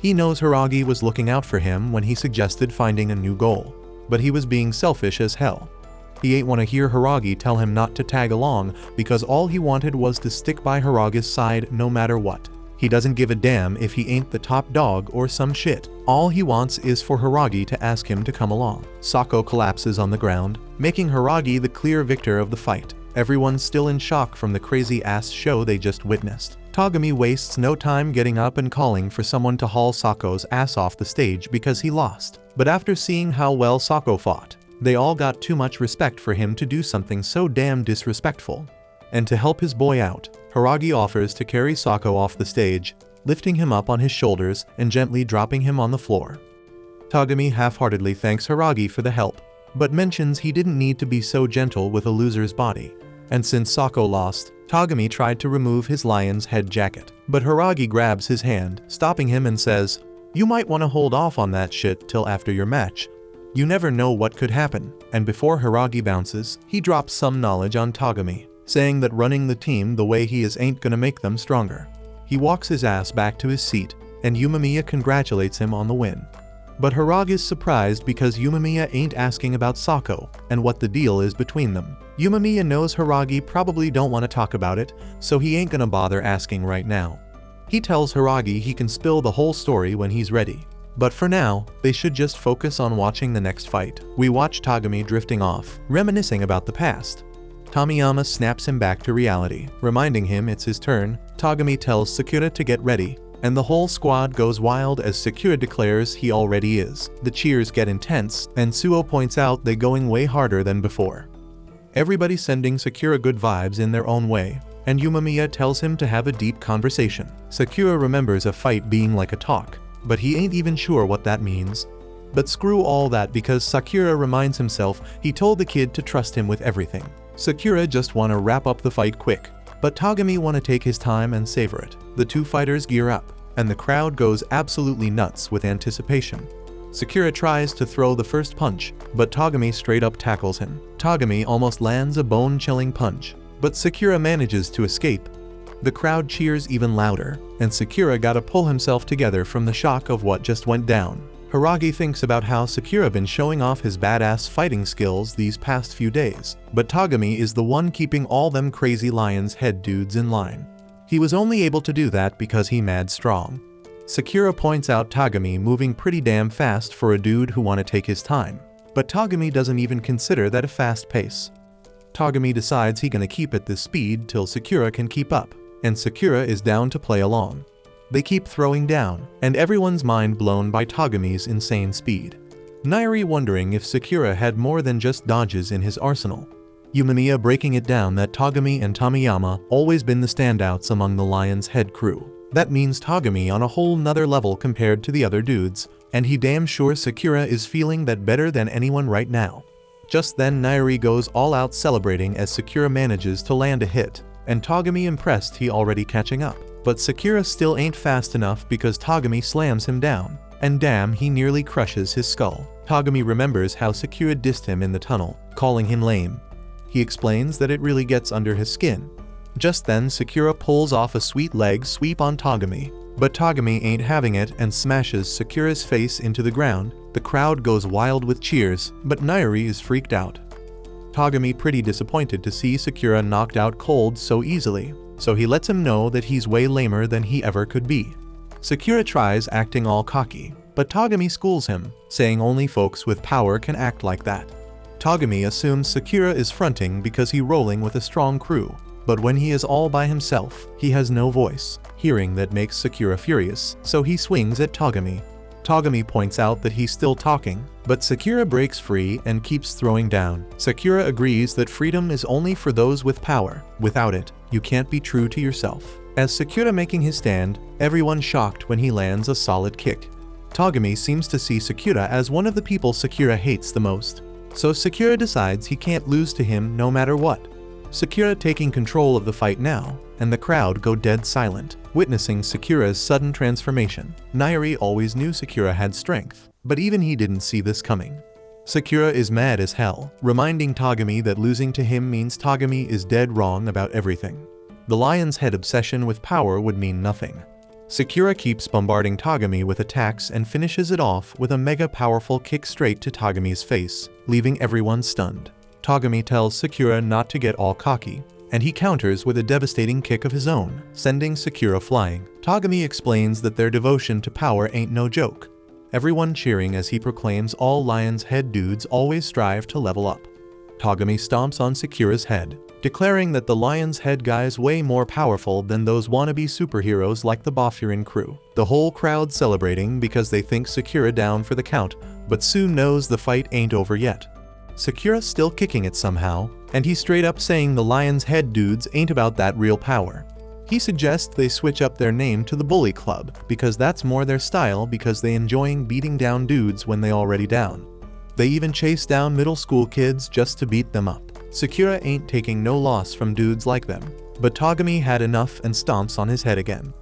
He knows Hiragi was looking out for him when he suggested finding a new goal, but he was being selfish as hell. He ain't want to hear Hiragi tell him not to tag along because all he wanted was to stick by Hiragi's side no matter what. He doesn't give a damn if he ain't the top dog or some shit. All he wants is for Hiragi to ask him to come along. Sako collapses on the ground, making Hiragi the clear victor of the fight. Everyone's still in shock from the crazy-ass show they just witnessed. Togami wastes no time getting up and calling for someone to haul Sako's ass off the stage because he lost. But after seeing how well Sako fought, they all got too much respect for him to do something so damn disrespectful. And to help his boy out, Hiragi offers to carry Sako off the stage, lifting him up on his shoulders and gently dropping him on the floor. Togami half-heartedly thanks Hiragi for the help, but mentions he didn't need to be so gentle with a loser's body. And since Sako lost, Togami tried to remove his lion's head jacket, but Hiragi grabs his hand, stopping him and says, "You might want to hold off on that shit till after your match. You never know what could happen." And before Hiragi bounces, he drops some knowledge on Togami, saying that running the team the way he is ain't gonna make them stronger. He walks his ass back to his seat, and Umemiya congratulates him on the win. But Hiragi is surprised because Umemiya ain't asking about Sako and what the deal is between them. Umemiya knows Hiragi probably don't want to talk about it, so he ain't gonna bother asking right now. He tells Hiragi he can spill the whole story when he's ready. But for now, they should just focus on watching the next fight. We watch Togami drifting off, reminiscing about the past. Tomiyama snaps him back to reality, reminding him it's his turn. Togami tells Sakura to get ready, and the whole squad goes wild as Sakura declares he already is. The cheers get intense, and Suo points out they're going way harder than before. Everybody sending Sakura good vibes in their own way, and Umemiya tells him to have a deep conversation. Sakura remembers a fight being like a talk, but he ain't even sure what that means. But screw all that because Sakura reminds himself he told the kid to trust him with everything. Sakura just want to wrap up the fight quick, but Togami want to take his time and savor it. The two fighters gear up, and the crowd goes absolutely nuts with anticipation. Sakura tries to throw the first punch, but Togami straight up tackles him. Togami almost lands a bone-chilling punch, but Sakura manages to escape. The crowd cheers even louder, and Sakura gotta pull himself together from the shock of what just went down. Hiragi thinks about how Sakura been showing off his badass fighting skills these past few days, but Togami is the one keeping all them crazy lion's head dudes in line. He was only able to do that because he mad strong. Sakura points out Togami moving pretty damn fast for a dude who wanna take his time, but Togami doesn't even consider that a fast pace. Togami decides he gonna keep at this speed till Sakura can keep up, and Sakura is down to play along. They keep throwing down, and everyone's mind blown by Togami's insane speed. Nairi wondering if Sakura had more than just dodges in his arsenal. Umemiya breaking it down that Togami and Tomiyama always been the standouts among the Lion's Head crew. That means Togami on a whole nother level compared to the other dudes, and he damn sure Sakura is feeling that better than anyone right now. Just then Nairi goes all out celebrating as Sakura manages to land a hit, and Togami impressed he already catching up. But Sakura still ain't fast enough because Togami slams him down, and damn, he nearly crushes his skull. Togami remembers how Sakura dissed him in the tunnel, calling him lame. He explains that it really gets under his skin. Just then Sakura pulls off a sweet leg sweep on Togami, but Togami ain't having it and smashes Sakura's face into the ground. The crowd goes wild with cheers, but Nairi is freaked out. Togami pretty disappointed to see Sakura knocked out cold so easily, so he lets him know that he's way lamer than he ever could be. Sakura tries acting all cocky, but Togami schools him, saying only folks with power can act like that. Togami assumes Sakura is fronting because he's rolling with a strong crew, but when he is all by himself, he has no voice. Hearing that makes Sakura furious, so he swings at Togami. Togami points out that he's still talking, but Sakura breaks free and keeps throwing down. Sakura agrees that freedom is only for those with power. Without it, you can't be true to yourself. As Sakura making his stand, everyone's shocked when he lands a solid kick. Togami seems to see Sakura as one of the people Sakura hates the most, so Sakura decides he can't lose to him no matter what. Sakura taking control of the fight now, and the crowd go dead silent, witnessing Sakura's sudden transformation. Nairi always knew Sakura had strength, but even he didn't see this coming. Sakura is mad as hell, reminding Togami that losing to him means Togami is dead wrong about everything. The Lion's Head obsession with power would mean nothing. Sakura keeps bombarding Togami with attacks and finishes it off with a mega powerful kick straight to Togami's face, leaving everyone stunned. Togami tells Sakura not to get all cocky, and he counters with a devastating kick of his own, sending Sakura flying. Togami explains that their devotion to power ain't no joke. Everyone cheering as he proclaims all Lion's Head dudes always strive to level up. Togami stomps on Sakura's head, declaring that the Lion's Head guys way more powerful than those wannabe superheroes like the Boffurin crew. The whole crowd celebrating because they think Sakura down for the count, but soon knows the fight ain't over yet. Sakura still kicking it somehow, and he's straight up saying the Lion's Head dudes ain't about that real power. He suggests they switch up their name to the Bully Club, because that's more their style because they enjoying beating down dudes when they already down. They even chase down middle school kids just to beat them up. Sakura ain't taking no loss from dudes like them, but Togami had enough and stomps on his head again.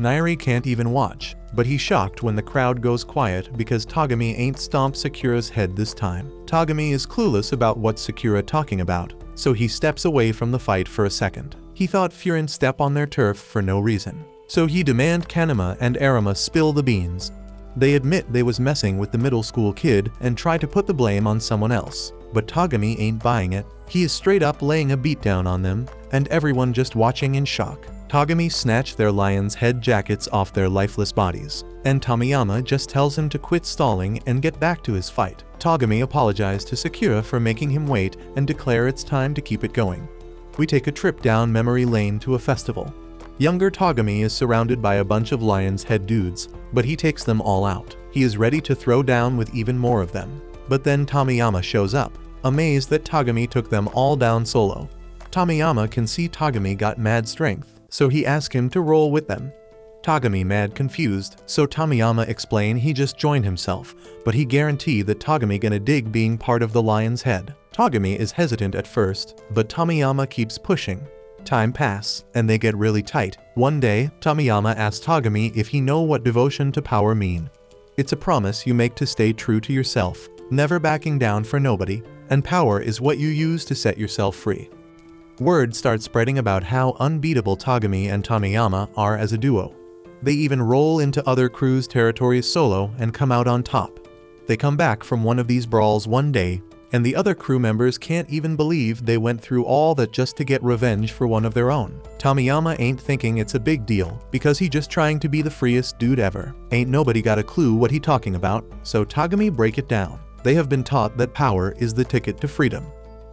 Nairi can't even watch, but he's shocked when the crowd goes quiet because Togami ain't stomped Sakura's head this time. Togami is clueless about what Sakura talking about, so he steps away from the fight for a second. He thought Furin step on their turf for no reason, so he demand Kanema and Arima spill the beans. They admit they was messing with the middle school kid and try to put the blame on someone else, but Togami ain't buying it. He is straight up laying a beatdown on them, and everyone just watching in shock. Togami snatched their Lion's Head jackets off their lifeless bodies, and Tomiyama just tells him to quit stalling and get back to his fight. Togami apologized to Sakura for making him wait and declare it's time to keep it going. We take a trip down memory lane to a festival. Younger Togami is surrounded by a bunch of Lion's Head dudes, but he takes them all out. He is ready to throw down with even more of them. But then Tomiyama shows up, amazed that Togami took them all down solo. Tomiyama can see Togami got mad strength, so he asks him to roll with them. Togami mad confused, so Tomiyama explain he just joined himself, but he guarantee that Togami gonna dig being part of the Lion's Head. Togami is hesitant at first, but Tomiyama keeps pushing. Time pass, and they get really tight. One day, Tomiyama asks Togami if he know what devotion to power mean. It's a promise you make to stay true to yourself, never backing down for nobody, and power is what you use to set yourself free. Word starts spreading about how unbeatable Togami and Tomiyama are as a duo. They even roll into other crews' territories solo and come out on top. They come back from one of these brawls one day, and the other crew members can't even believe they went through all that just to get revenge for one of their own. Tomiyama ain't thinking it's a big deal, because he just trying to be the freest dude ever. Ain't nobody got a clue what he talking about, so Togami break it down. They have been taught that power is the ticket to freedom.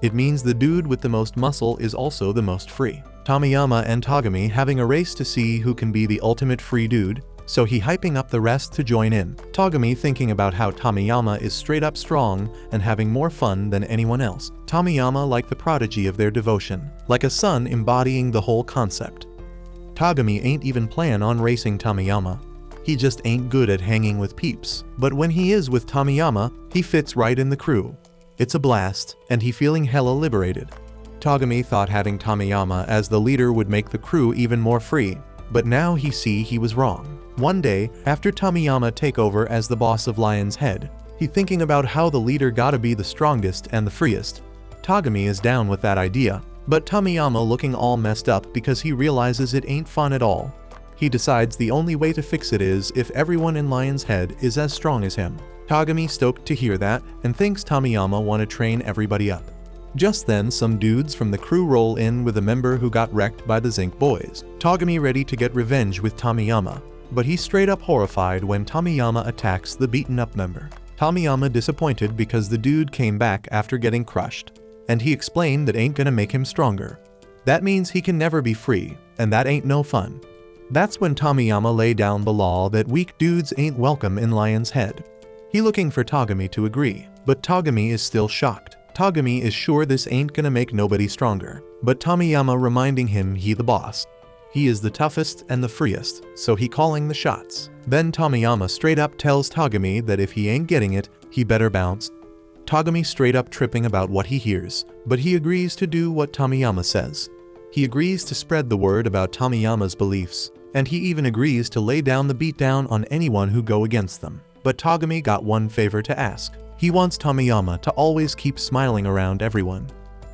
It means the dude with the most muscle is also the most free. Tomiyama and Togami having a race to see who can be the ultimate free dude, so he hyping up the rest to join in. Togami thinking about how Tomiyama is straight up strong and having more fun than anyone else. Tomiyama like the prodigy of their devotion, like a son embodying the whole concept. Togami ain't even plan on racing Tomiyama. He just ain't good at hanging with peeps, but when he is with Tomiyama, he fits right in the crew. It's a blast, and he feeling hella liberated. Togami thought having Tomiyama as the leader would make the crew even more free, but now he see he was wrong. One day, after Tomiyama take over as the boss of Lion's Head, he thinking about how the leader gotta be the strongest and the freest. Togami is down with that idea, but Tomiyama looking all messed up because he realizes it ain't fun at all. He decides the only way to fix it is if everyone in Lion's Head is as strong as him. Togami stoked to hear that and thinks Tomiyama want to train everybody up. Just then, some dudes from the crew roll in with a member who got wrecked by the Zinc boys. Togami ready to get revenge with Tomiyama, but he's straight up horrified when Tomiyama attacks the beaten up member. Tomiyama disappointed because the dude came back after getting crushed, and he explained that ain't gonna make him stronger. That means he can never be free, and that ain't no fun. That's when Tomiyama lay down the law that weak dudes ain't welcome in Lion's Head. He looking for Togami to agree, but Togami is still shocked. Togami is sure this ain't gonna make nobody stronger, but Tomiyama reminding him he the boss. He is the toughest and the freest, so he calling the shots. Then Tomiyama straight up tells Togami that if he ain't getting it, he better bounce. Togami straight up tripping about what he hears, but he agrees to do what Tomiyama says. He agrees to spread the word about Tomiyama's beliefs, and he even agrees to lay down the beatdown on anyone who go against them. But Togami got one favor to ask. He wants Tomiyama to always keep smiling around everyone.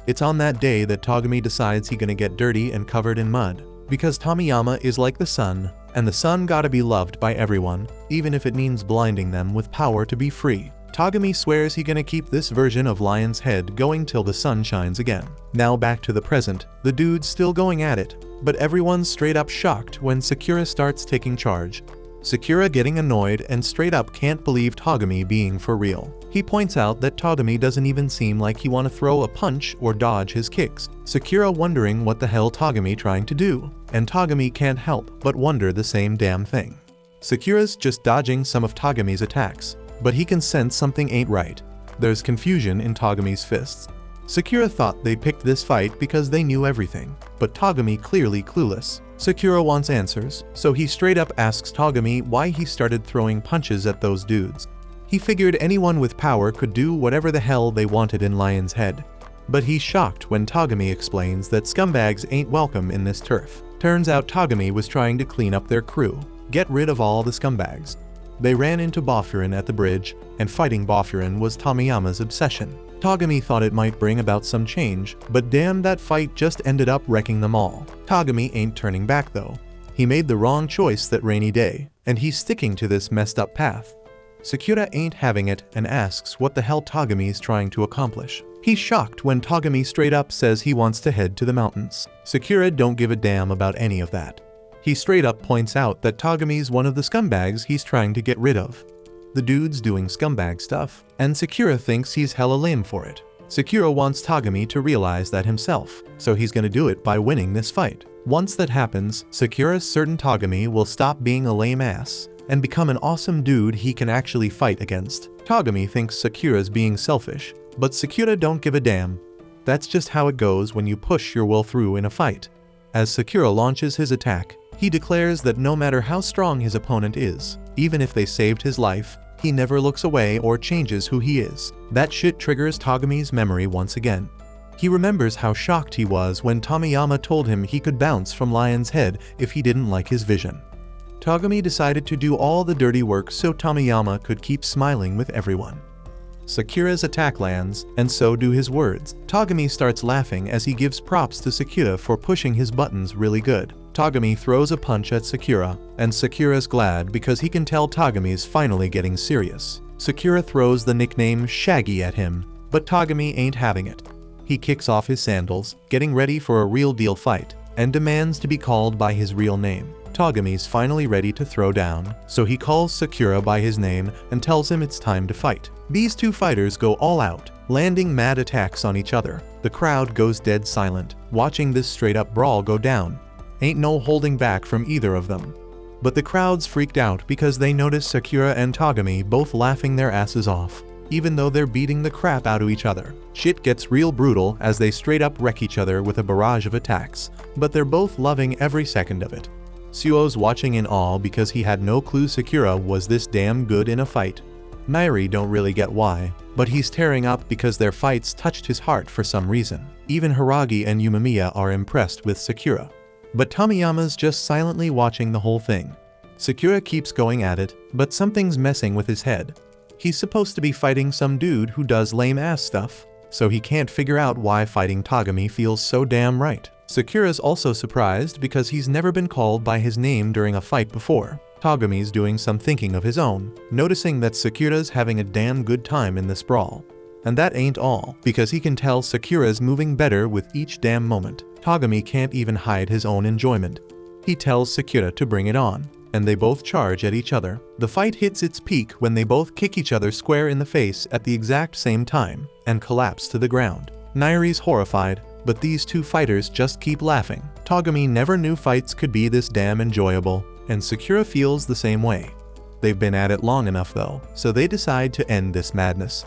It's on that day that Togami decides he gonna get dirty and covered in mud, because Tomiyama is like the sun, and the sun gotta be loved by everyone, even if it means blinding them with power to be free. Togami swears he gonna keep this version of Lion's Head going till the sun shines again. Now back to the present, the dude's still going at it, but everyone's straight up shocked when Sakura starts taking charge. Sakura getting annoyed and straight up can't believe Togami being for real. He points out that Togami doesn't even seem like he want to throw a punch or dodge his kicks. Sakura wondering what the hell Togami trying to do, and Togami can't help but wonder the same damn thing. Sakura's just dodging some of Togami's attacks, but he can sense something ain't right. There's confusion in Togami's fists. Sakura thought they picked this fight because they knew everything, but Togami clearly clueless. Sakura wants answers, so he straight up asks Togami why he started throwing punches at those dudes. He figured anyone with power could do whatever the hell they wanted in Lion's Head. But he's shocked when Togami explains that scumbags ain't welcome in this turf. Turns out Togami was trying to clean up their crew, get rid of all the scumbags. They ran into Bofurin at the bridge, and fighting Bofurin was Tomiyama's obsession. Togami thought it might bring about some change, but damn, that fight just ended up wrecking them all. Togami ain't turning back though. He made the wrong choice that rainy day, and he's sticking to this messed up path. Sakura ain't having it and asks what the hell Togami is trying to accomplish. He's shocked when Togami straight up says he wants to head to the mountains. Sakura don't give a damn about any of that. He straight up points out that Togami's one of the scumbags he's trying to get rid of. The dude's doing scumbag stuff, and Sakura thinks he's hella lame for it. Sakura wants Togami to realize that himself, so he's gonna do it by winning this fight. Once that happens, Sakura's certain Togami will stop being a lame ass and become an awesome dude he can actually fight against. Togami thinks Sakura's being selfish, but Sakura don't give a damn. That's just how it goes when you push your will through in a fight. As Sakura launches his attack, he declares that no matter how strong his opponent is, even if they saved his life, he never looks away or changes who he is. That shit triggers Togami's memory once again. He remembers how shocked he was when Tomiyama told him he could bounce from Lion's Head if he didn't like his vision. Togami decided to do all the dirty work so Tomiyama could keep smiling with everyone. Sakura's attack lands, and so do his words. Togami starts laughing as he gives props to Sakura for pushing his buttons really good. Togami throws a punch at Sakura, and Sakura's glad because he can tell Togami's finally getting serious. Sakura throws the nickname Shaggy at him, but Togami ain't having it. He kicks off his sandals, getting ready for a real deal fight, and demands to be called by his real name. Togami's finally ready to throw down, so he calls Sakura by his name and tells him it's time to fight. These two fighters go all out, landing mad attacks on each other. The crowd goes dead silent, watching this straight-up brawl go down. Ain't no holding back from either of them. But the crowd's freaked out because they notice Sakura and Togami both laughing their asses off, even though they're beating the crap out of each other. Shit gets real brutal as they straight up wreck each other with a barrage of attacks, but they're both loving every second of it. Suo's watching in awe because he had no clue Sakura was this damn good in a fight. Nairi don't really get why, but he's tearing up because their fights touched his heart for some reason. Even Haragi and Yumemiya are impressed with Sakura. But Tomiyama's just silently watching the whole thing. Sakura keeps going at it, but something's messing with his head. He's supposed to be fighting some dude who does lame ass stuff, so he can't figure out why fighting Togami feels so damn right. Sakura's also surprised because he's never been called by his name during a fight before. Togami's doing some thinking of his own, noticing that Sakura's having a damn good time in this brawl. And that ain't all, because he can tell Sakura's moving better with each damn moment. Togami can't even hide his own enjoyment. He tells Sakura to bring it on, and they both charge at each other. The fight hits its peak when they both kick each other square in the face at the exact same time, and collapse to the ground. Nairi's horrified, but these two fighters just keep laughing. Togami never knew fights could be this damn enjoyable, and Sakura feels the same way. They've been at it long enough though, so they decide to end this madness.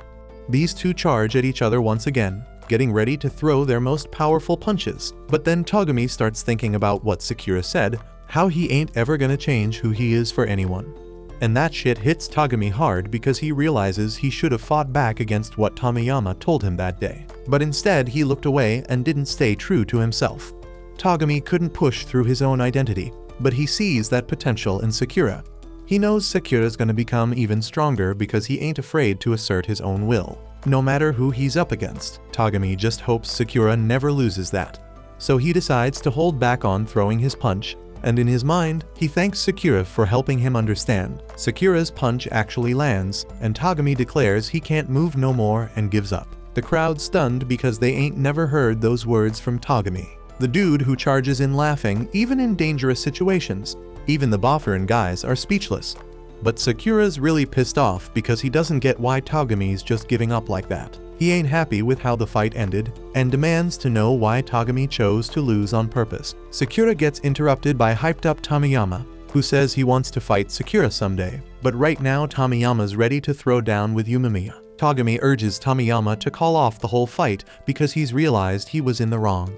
These two charge at each other once again, getting ready to throw their most powerful punches. But then Togami starts thinking about what Sakura said, how he ain't ever gonna change who he is for anyone. And that shit hits Togami hard because he realizes he should have fought back against what Tomiyama told him that day. But instead he looked away and didn't stay true to himself. Togami couldn't push through his own identity, but he sees that potential in Sakura. He knows Sakura's gonna become even stronger because he ain't afraid to assert his own will. No matter who he's up against, Togami just hopes Sakura never loses that. So he decides to hold back on throwing his punch, and in his mind, he thanks Sakura for helping him understand. Sakura's punch actually lands, and Togami declares he can't move no more and gives up. The crowd's stunned because they ain't never heard those words from Togami. The dude who charges in laughing even in dangerous situations. Even the Bofferin guys are speechless. But Sakura's really pissed off because he doesn't get why Togami's just giving up like that. He ain't happy with how the fight ended, and demands to know why Togami chose to lose on purpose. Sakura gets interrupted by hyped-up Tomiyama, who says he wants to fight Sakura someday, but right now Tomiyama's ready to throw down with Yumemiya. Togami urges Tomiyama to call off the whole fight because he's realized he was in the wrong.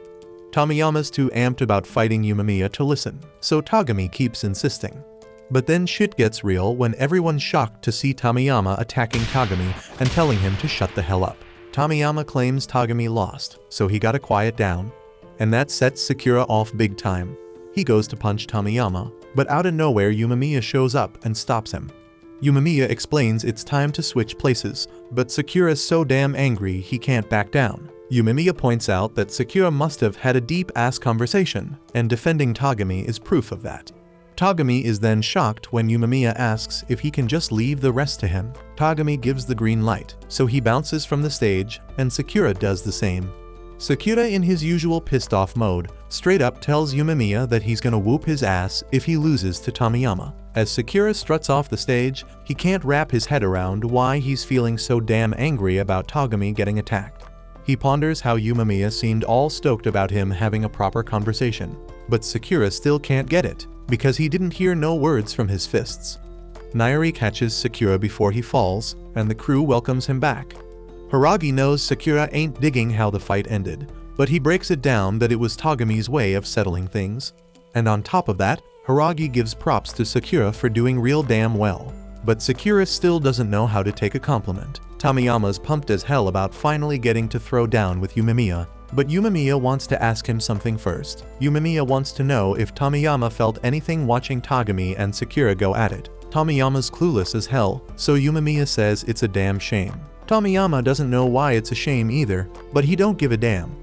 Tomiyama's too amped about fighting Yumemiya to listen, so Togami keeps insisting. But then shit gets real when everyone's shocked to see Tomiyama attacking Togami and telling him to shut the hell up. Tomiyama claims Togami lost, so he gotta quiet down. And that sets Sakura off big time. He goes to punch Tomiyama, but out of nowhere Yumemiya shows up and stops him. Yumemiya explains it's time to switch places, but Sakura's so damn angry he can't back down. Yumemiya points out that Sakura must have had a deep-ass conversation, and defending Togami is proof of that. Togami is then shocked when Yumemiya asks if he can just leave the rest to him. Togami gives the green light, so he bounces from the stage, and Sakura does the same. Sakura, in his usual pissed-off mode, straight up tells Yumemiya that he's gonna whoop his ass if he loses to Tomiyama. As Sakura struts off the stage, he can't wrap his head around why he's feeling so damn angry about Togami getting attacked. He ponders how Yumemiya seemed all stoked about him having a proper conversation, but Sakura still can't get it, because he didn't hear no words from his fists. Nairi catches Sakura before he falls, and the crew welcomes him back. Haragi knows Sakura ain't digging how the fight ended, but he breaks it down that it was Togami's way of settling things. And on top of that, Haragi gives props to Sakura for doing real damn well. But Sakura still doesn't know how to take a compliment. Tomiyama's pumped as hell about finally getting to throw down with Yumemiya, but Yumemiya wants to ask him something first. Yumemiya wants to know if Tomiyama felt anything watching Togami and Sakura go at it. Tomiyama's clueless as hell, so Yumemiya says it's a damn shame. Tomiyama doesn't know why it's a shame either, but he don't give a damn.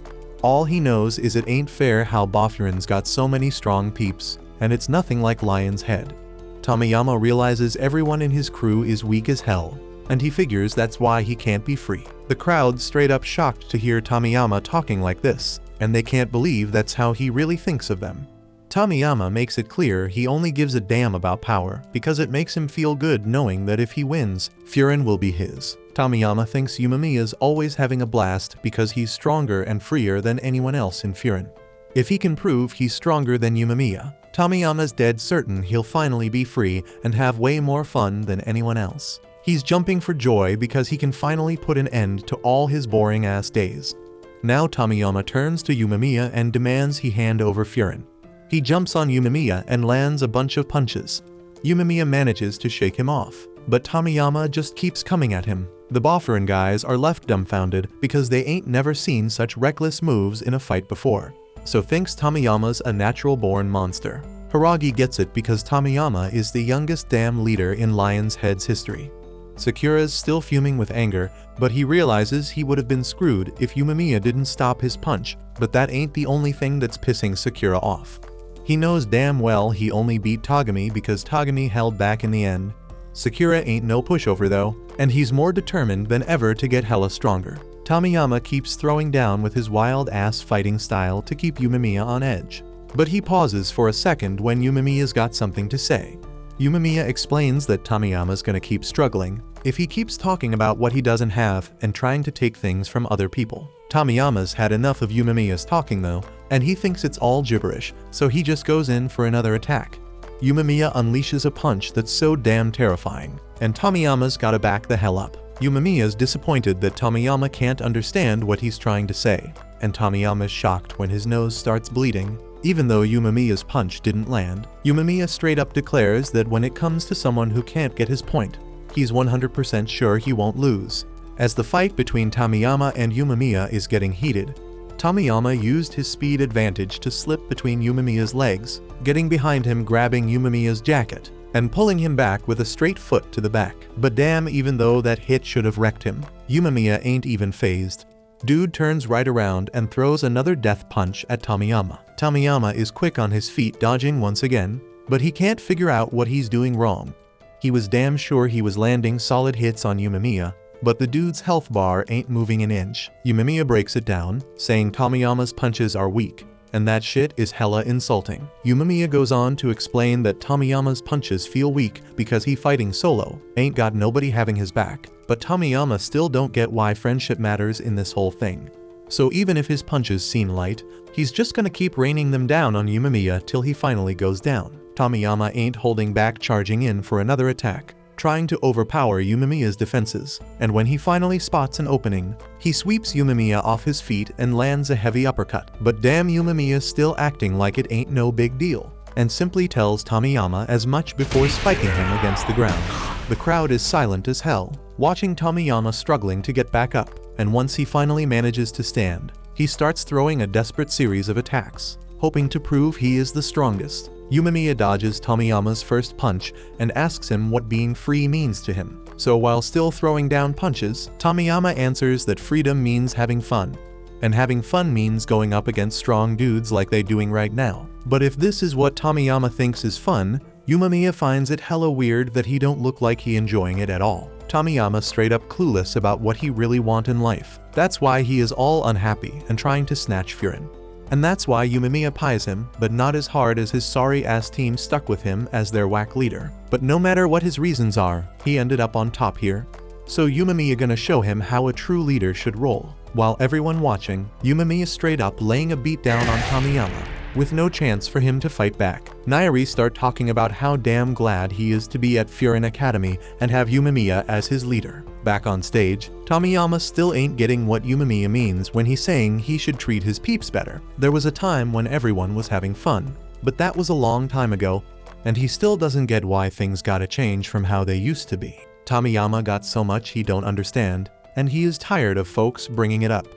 All he knows is it ain't fair how Boffurin's got so many strong peeps, and it's nothing like Lion's Head. Tomiyama realizes everyone in his crew is weak as hell, and he figures that's why he can't be free. The crowd's straight up shocked to hear Tomiyama talking like this, and they can't believe that's how he really thinks of them. Tomiyama makes it clear he only gives a damn about power because it makes him feel good knowing that if he wins, Furin will be his. Tomiyama thinks Yumamiya is always having a blast because he's stronger and freer than anyone else in Furin. If he can prove he's stronger than Yumamiya, Tomiyama's dead certain he'll finally be free and have way more fun than anyone else. He's jumping for joy because he can finally put an end to all his boring-ass days. Now Tomiyama turns to Yumamiya and demands he hand over Furin. He jumps on Yumamiya and lands a bunch of punches. Yumamiya manages to shake him off, but Tomiyama just keeps coming at him. The Bofferin guys are left dumbfounded because they ain't never seen such reckless moves in a fight before. So thinks Tomiyama's a natural-born monster. Hiragi gets it because Tomiyama is the youngest damn leader in Lion's Head's history. Sakura's still fuming with anger, but he realizes he would have been screwed if Yumamiya didn't stop his punch, but that ain't the only thing that's pissing Sakura off. He knows damn well he only beat Togami because Togami held back in the end. Sakura ain't no pushover though, and he's more determined than ever to get hella stronger. Tomiyama keeps throwing down with his wild-ass fighting style to keep Yumamiya on edge. But he pauses for a second when Yumamiya's got something to say. Yumamiya explains that Tomiyama's gonna keep struggling if he keeps talking about what he doesn't have and trying to take things from other people. Tomiyama's had enough of Yumamiya's talking though, and he thinks it's all gibberish, so he just goes in for another attack. Yumamiya unleashes a punch that's so damn terrifying, and Tomiyama's gotta back the hell up. Yumamiya's disappointed that Tomiyama can't understand what he's trying to say, and Tomiyama's shocked when his nose starts bleeding. Even though Yumamiya's punch didn't land, Yumamiya straight up declares that when it comes to someone who can't get his point, he's 100% sure he won't lose. As the fight between Tomiyama and Yumamiya is getting heated, Tomiyama used his speed advantage to slip between Yumamiya's legs, getting behind him, grabbing Yumamiya's jacket, and pulling him back with a straight foot to the back. But damn, even though that hit should have wrecked him, Yumamiya ain't even phased. Dude turns right around and throws another death punch at Tomiyama. Tomiyama is quick on his feet, dodging once again, but he can't figure out what he's doing wrong. He was damn sure he was landing solid hits on Yumamiya, but the dude's health bar ain't moving an inch. Yumamiya breaks it down, saying Tomiyama's punches are weak, and that shit is hella insulting. Yumamiya goes on to explain that Tomiyama's punches feel weak because he fighting solo, ain't got nobody having his back, but Tomiyama still don't get why friendship matters in this whole thing. So even if his punches seem light, he's just gonna keep raining them down on Yumamiya till he finally goes down. Tomiyama ain't holding back, charging in for another attack, trying to overpower Yumamiya's defenses, and when he finally spots an opening, he sweeps Yumamiya off his feet and lands a heavy uppercut. But damn, Yumamiya's still acting like it ain't no big deal, and simply tells Tomiyama as much before spiking him against the ground. The crowd is silent as hell, watching Tomiyama struggling to get back up, and once he finally manages to stand, he starts throwing a desperate series of attacks, hoping to prove he is the strongest. Yumamiya dodges Tomiyama's first punch and asks him what being free means to him. So while still throwing down punches, Tomiyama answers that freedom means having fun, and having fun means going up against strong dudes like they doing right now. But if this is what Tomiyama thinks is fun, Yumamiya finds it hella weird that he don't look like he enjoying it at all. Tomiyama straight up clueless about what he really want in life. That's why he is all unhappy and trying to snatch Furin. And that's why Yumamiya pies him, but not as hard as his sorry-ass team stuck with him as their whack leader. But no matter what his reasons are, he ended up on top here. So Yumamiya gonna show him how a true leader should roll. While everyone watching, Yumamiya straight up laying a beat down on Tomiyama, with no chance for him to fight back. Nairi start talking about how damn glad he is to be at Furin Academy and have Yumamiya as his leader. Back on stage, Tomiyama still ain't getting what Yumamiya means when he's saying he should treat his peeps better. There was a time when everyone was having fun, but that was a long time ago, and he still doesn't get why things gotta change from how they used to be. Tomiyama got so much he don't understand, and he is tired of folks bringing it up.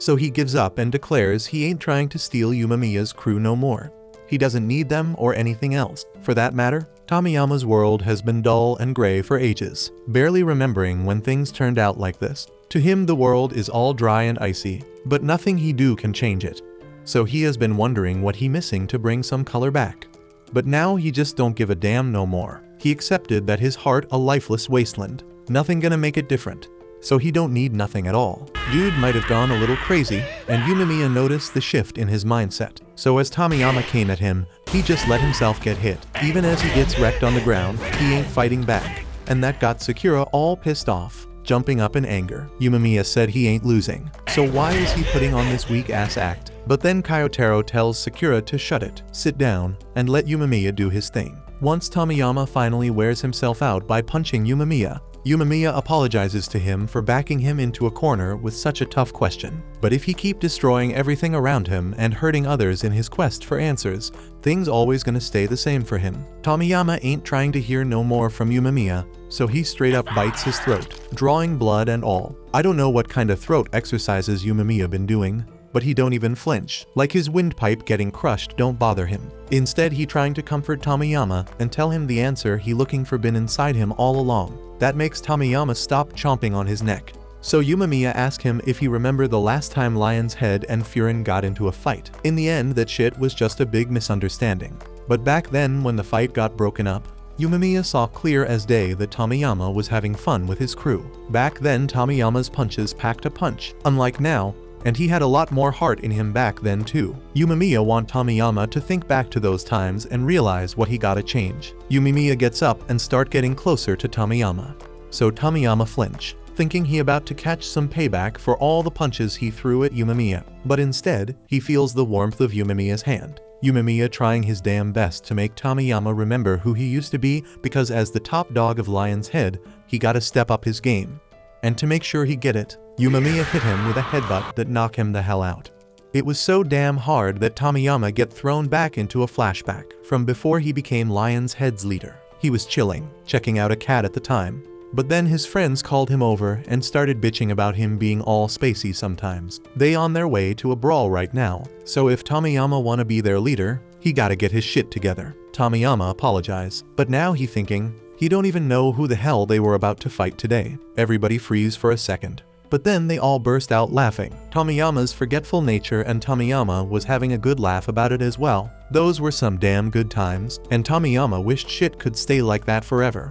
So he gives up and declares he ain't trying to steal Yumamiya's crew no more. He doesn't need them or anything else. For that matter, Tomiyama's world has been dull and gray for ages, barely remembering when things turned out like this. To him, the world is all dry and icy, but nothing he do can change it. So he has been wondering what he missing to bring some color back. But now he just don't give a damn no more. He accepted that his heart a lifeless wasteland. Nothing gonna make it different. So he don't need nothing at all. Dude might have gone a little crazy, and Yumamiya noticed the shift in his mindset. So as Tomiyama came at him, He just let himself get hit. Even as he gets wrecked on the ground, he ain't fighting back. And that got Sakura all pissed off, jumping up in anger. Yumemiya said he ain't losing, so why is he putting on this weak-ass act? But then Kyotaro tells Sakura to shut it, sit down, and let Yumemiya do his thing. Once Tomiyama finally wears himself out by punching Yumemiya, Yumemiya apologizes to him for backing him into a corner with such a tough question. But if he keep destroying everything around him and hurting others in his quest for answers, things always gonna stay the same for him. Tomiyama ain't trying to hear no more from Yumemiya, so he straight up bites his throat, drawing blood and all. I don't know what kind of throat exercises Yumemiya been doing, but he don't even flinch, like his windpipe getting crushed don't bother him. Instead, he trying to comfort Tomiyama and tell him the answer he looking for been inside him all along. That makes Tomiyama stop chomping on his neck. So Yumemiya ask him if he remember the last time Lion's Head and Furin got into a fight. In the end, that shit was just a big misunderstanding. But back then when the fight got broken up, Yumemiya saw clear as day that Tomiyama was having fun with his crew. Back then Tomiyama's punches packed a punch, unlike now, and he had a lot more heart in him back then too. Yumemiya want Tomiyama to think back to those times and realize what he gotta change. Yumemiya gets up and start getting closer to Tomiyama. So Tomiyama flinch, thinking he about to catch some payback for all the punches he threw at Yumemiya. But instead, he feels the warmth of Yumemiya's hand. Yumemiya trying his damn best to make Tomiyama remember who he used to be, because as the top dog of Lion's Head, he gotta step up his game. And to make sure he get it, Yumemiya hit him with a headbutt that knocked him the hell out. It was so damn hard that Tomiyama get thrown back into a flashback from before he became Lion's Head's leader. He was chilling, checking out a cat at the time. But then his friends called him over and started bitching about him being all spacey sometimes. They on their way to a brawl right now, so if Tomiyama wanna be their leader, he gotta get his shit together. Tomiyama apologized, but now he thinking, he don't even know who the hell they were about to fight today. Everybody freeze for a second. But then they all burst out laughing. Tomiyama's forgetful nature, and Tomiyama was having a good laugh about it as well. Those were some damn good times, and Tomiyama wished shit could stay like that forever.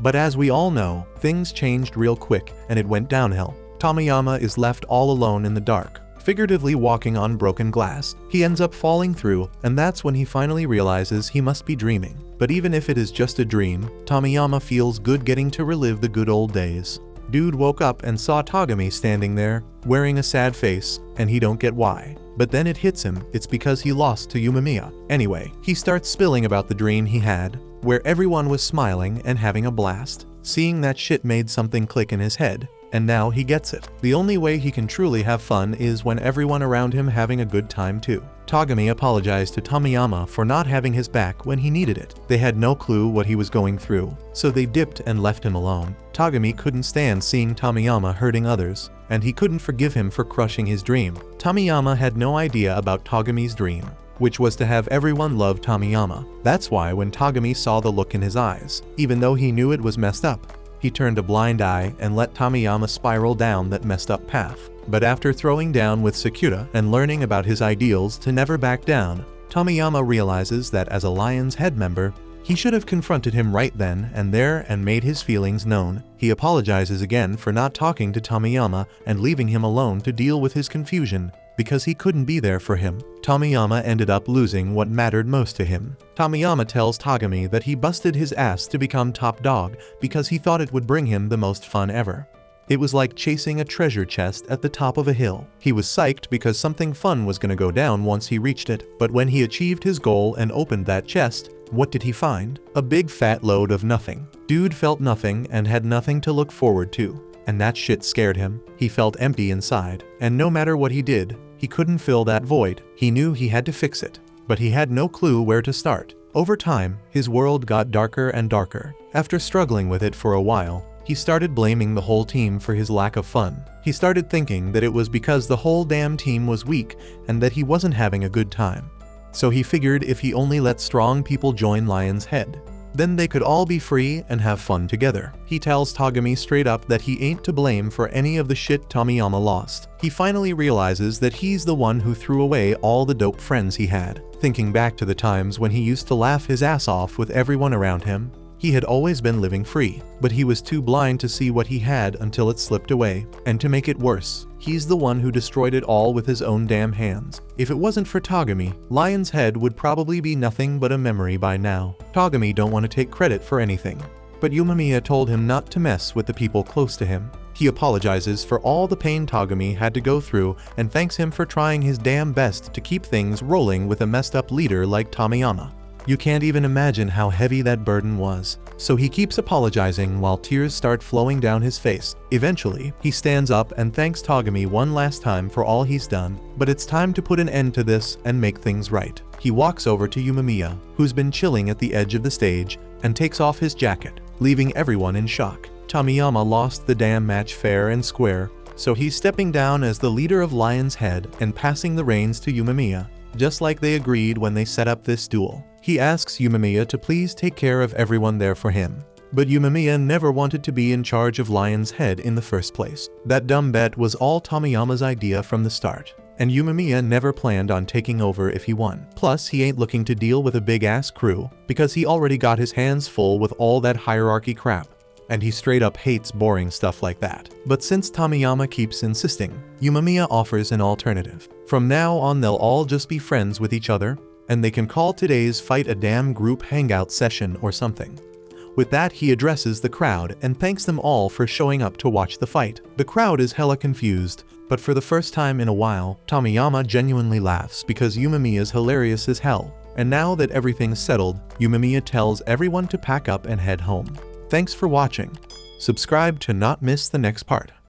But as we all know, things changed real quick, and it went downhill. Tomiyama is left all alone in the dark, figuratively walking on broken glass. He ends up falling through, and that's when he finally realizes he must be dreaming. But even if it is just a dream, Tomiyama feels good getting to relive the good old days. Dude woke up and saw Togami standing there, wearing a sad face, and he don't get why. But then it hits him, it's because he lost to Yumemiya. Anyway, he starts spilling about the dream he had, where everyone was smiling and having a blast. Seeing that shit made something click in his head, and now he gets it. The only way he can truly have fun is when everyone around him having a good time too. Togami apologized to Tomiyama for not having his back when he needed it. They had no clue what he was going through, so they dipped and left him alone. Togami couldn't stand seeing Tomiyama hurting others, and he couldn't forgive him for crushing his dream. Tomiyama had no idea about Togami's dream, which was to have everyone love Tomiyama. That's why when Togami saw the look in his eyes, even though he knew it was messed up, he turned a blind eye and let Tomiyama spiral down that messed up path. But after throwing down with Sakura and learning about his ideals to never back down, Tomiyama realizes that as a Lion's Head member, he should have confronted him right then and there and made his feelings known. He apologizes again for not talking to Tomiyama and leaving him alone to deal with his confusion, because he couldn't be there for him. Tomiyama ended up losing what mattered most to him. Tomiyama tells Togami that he busted his ass to become top dog because he thought it would bring him the most fun ever. It was like chasing a treasure chest at the top of a hill. He was psyched because something fun was gonna go down once he reached it, but when he achieved his goal and opened that chest, what did he find? A big fat load of nothing. Dude felt nothing and had nothing to look forward to, and that shit scared him. He felt empty inside, and no matter what he did, he couldn't fill that void. He knew he had to fix it, but he had no clue where to start. Over time, his world got darker and darker. After struggling with it for a while, he started blaming the whole team for his lack of fun. He started thinking that it was because the whole damn team was weak and that he wasn't having a good time. So he figured if he only let strong people join Lion's Head, then they could all be free and have fun together. He tells Togami straight up that he ain't to blame for any of the shit Tomiyama lost. He finally realizes that he's the one who threw away all the dope friends he had. Thinking back to the times when he used to laugh his ass off with everyone around him, He had always been living free, but he was too blind to see what he had until it slipped away. And to make it worse, he's the one who destroyed it all with his own damn hands. If it wasn't for Togami, Lion's Head would probably be nothing but a memory by now. Togami don't want to take credit for anything, but Yumamiya told him not to mess with the people close to him. He apologizes for all the pain Togami had to go through and thanks him for trying his damn best to keep things rolling with a messed up leader like Tomiyama. You can't even imagine how heavy that burden was. So he keeps apologizing while tears start flowing down his face. Eventually, he stands up and thanks Togami one last time for all he's done, but it's time to put an end to this and make things right. He walks over to Yumamiya, who's been chilling at the edge of the stage, and takes off his jacket, leaving everyone in shock. Tomiyama lost the damn match fair and square, so he's stepping down as the leader of Lion's Head and passing the reins to Yumamiya, just like they agreed when they set up this duel. He asks Yumamiya to please take care of everyone there for him. But Yumamiya never wanted to be in charge of Lion's Head in the first place. That dumb bet was all Tomiyama's idea from the start, and Yumamiya never planned on taking over if he won. Plus, he ain't looking to deal with a big-ass crew, because he already got his hands full with all that hierarchy crap, and he straight up hates boring stuff like that. But since Tomiyama keeps insisting, Yumamiya offers an alternative. From now on they'll all just be friends with each other, and they can call today's fight a damn group hangout session or something. With that, he addresses the crowd and thanks them all for showing up to watch the fight. The crowd is hella confused, but for the first time in a while, Tomiyama genuinely laughs because Yumamiya's hilarious as hell. And now that everything's settled, Yumamiya tells everyone to pack up and head home. Thanks for watching. Subscribe to not miss the next part.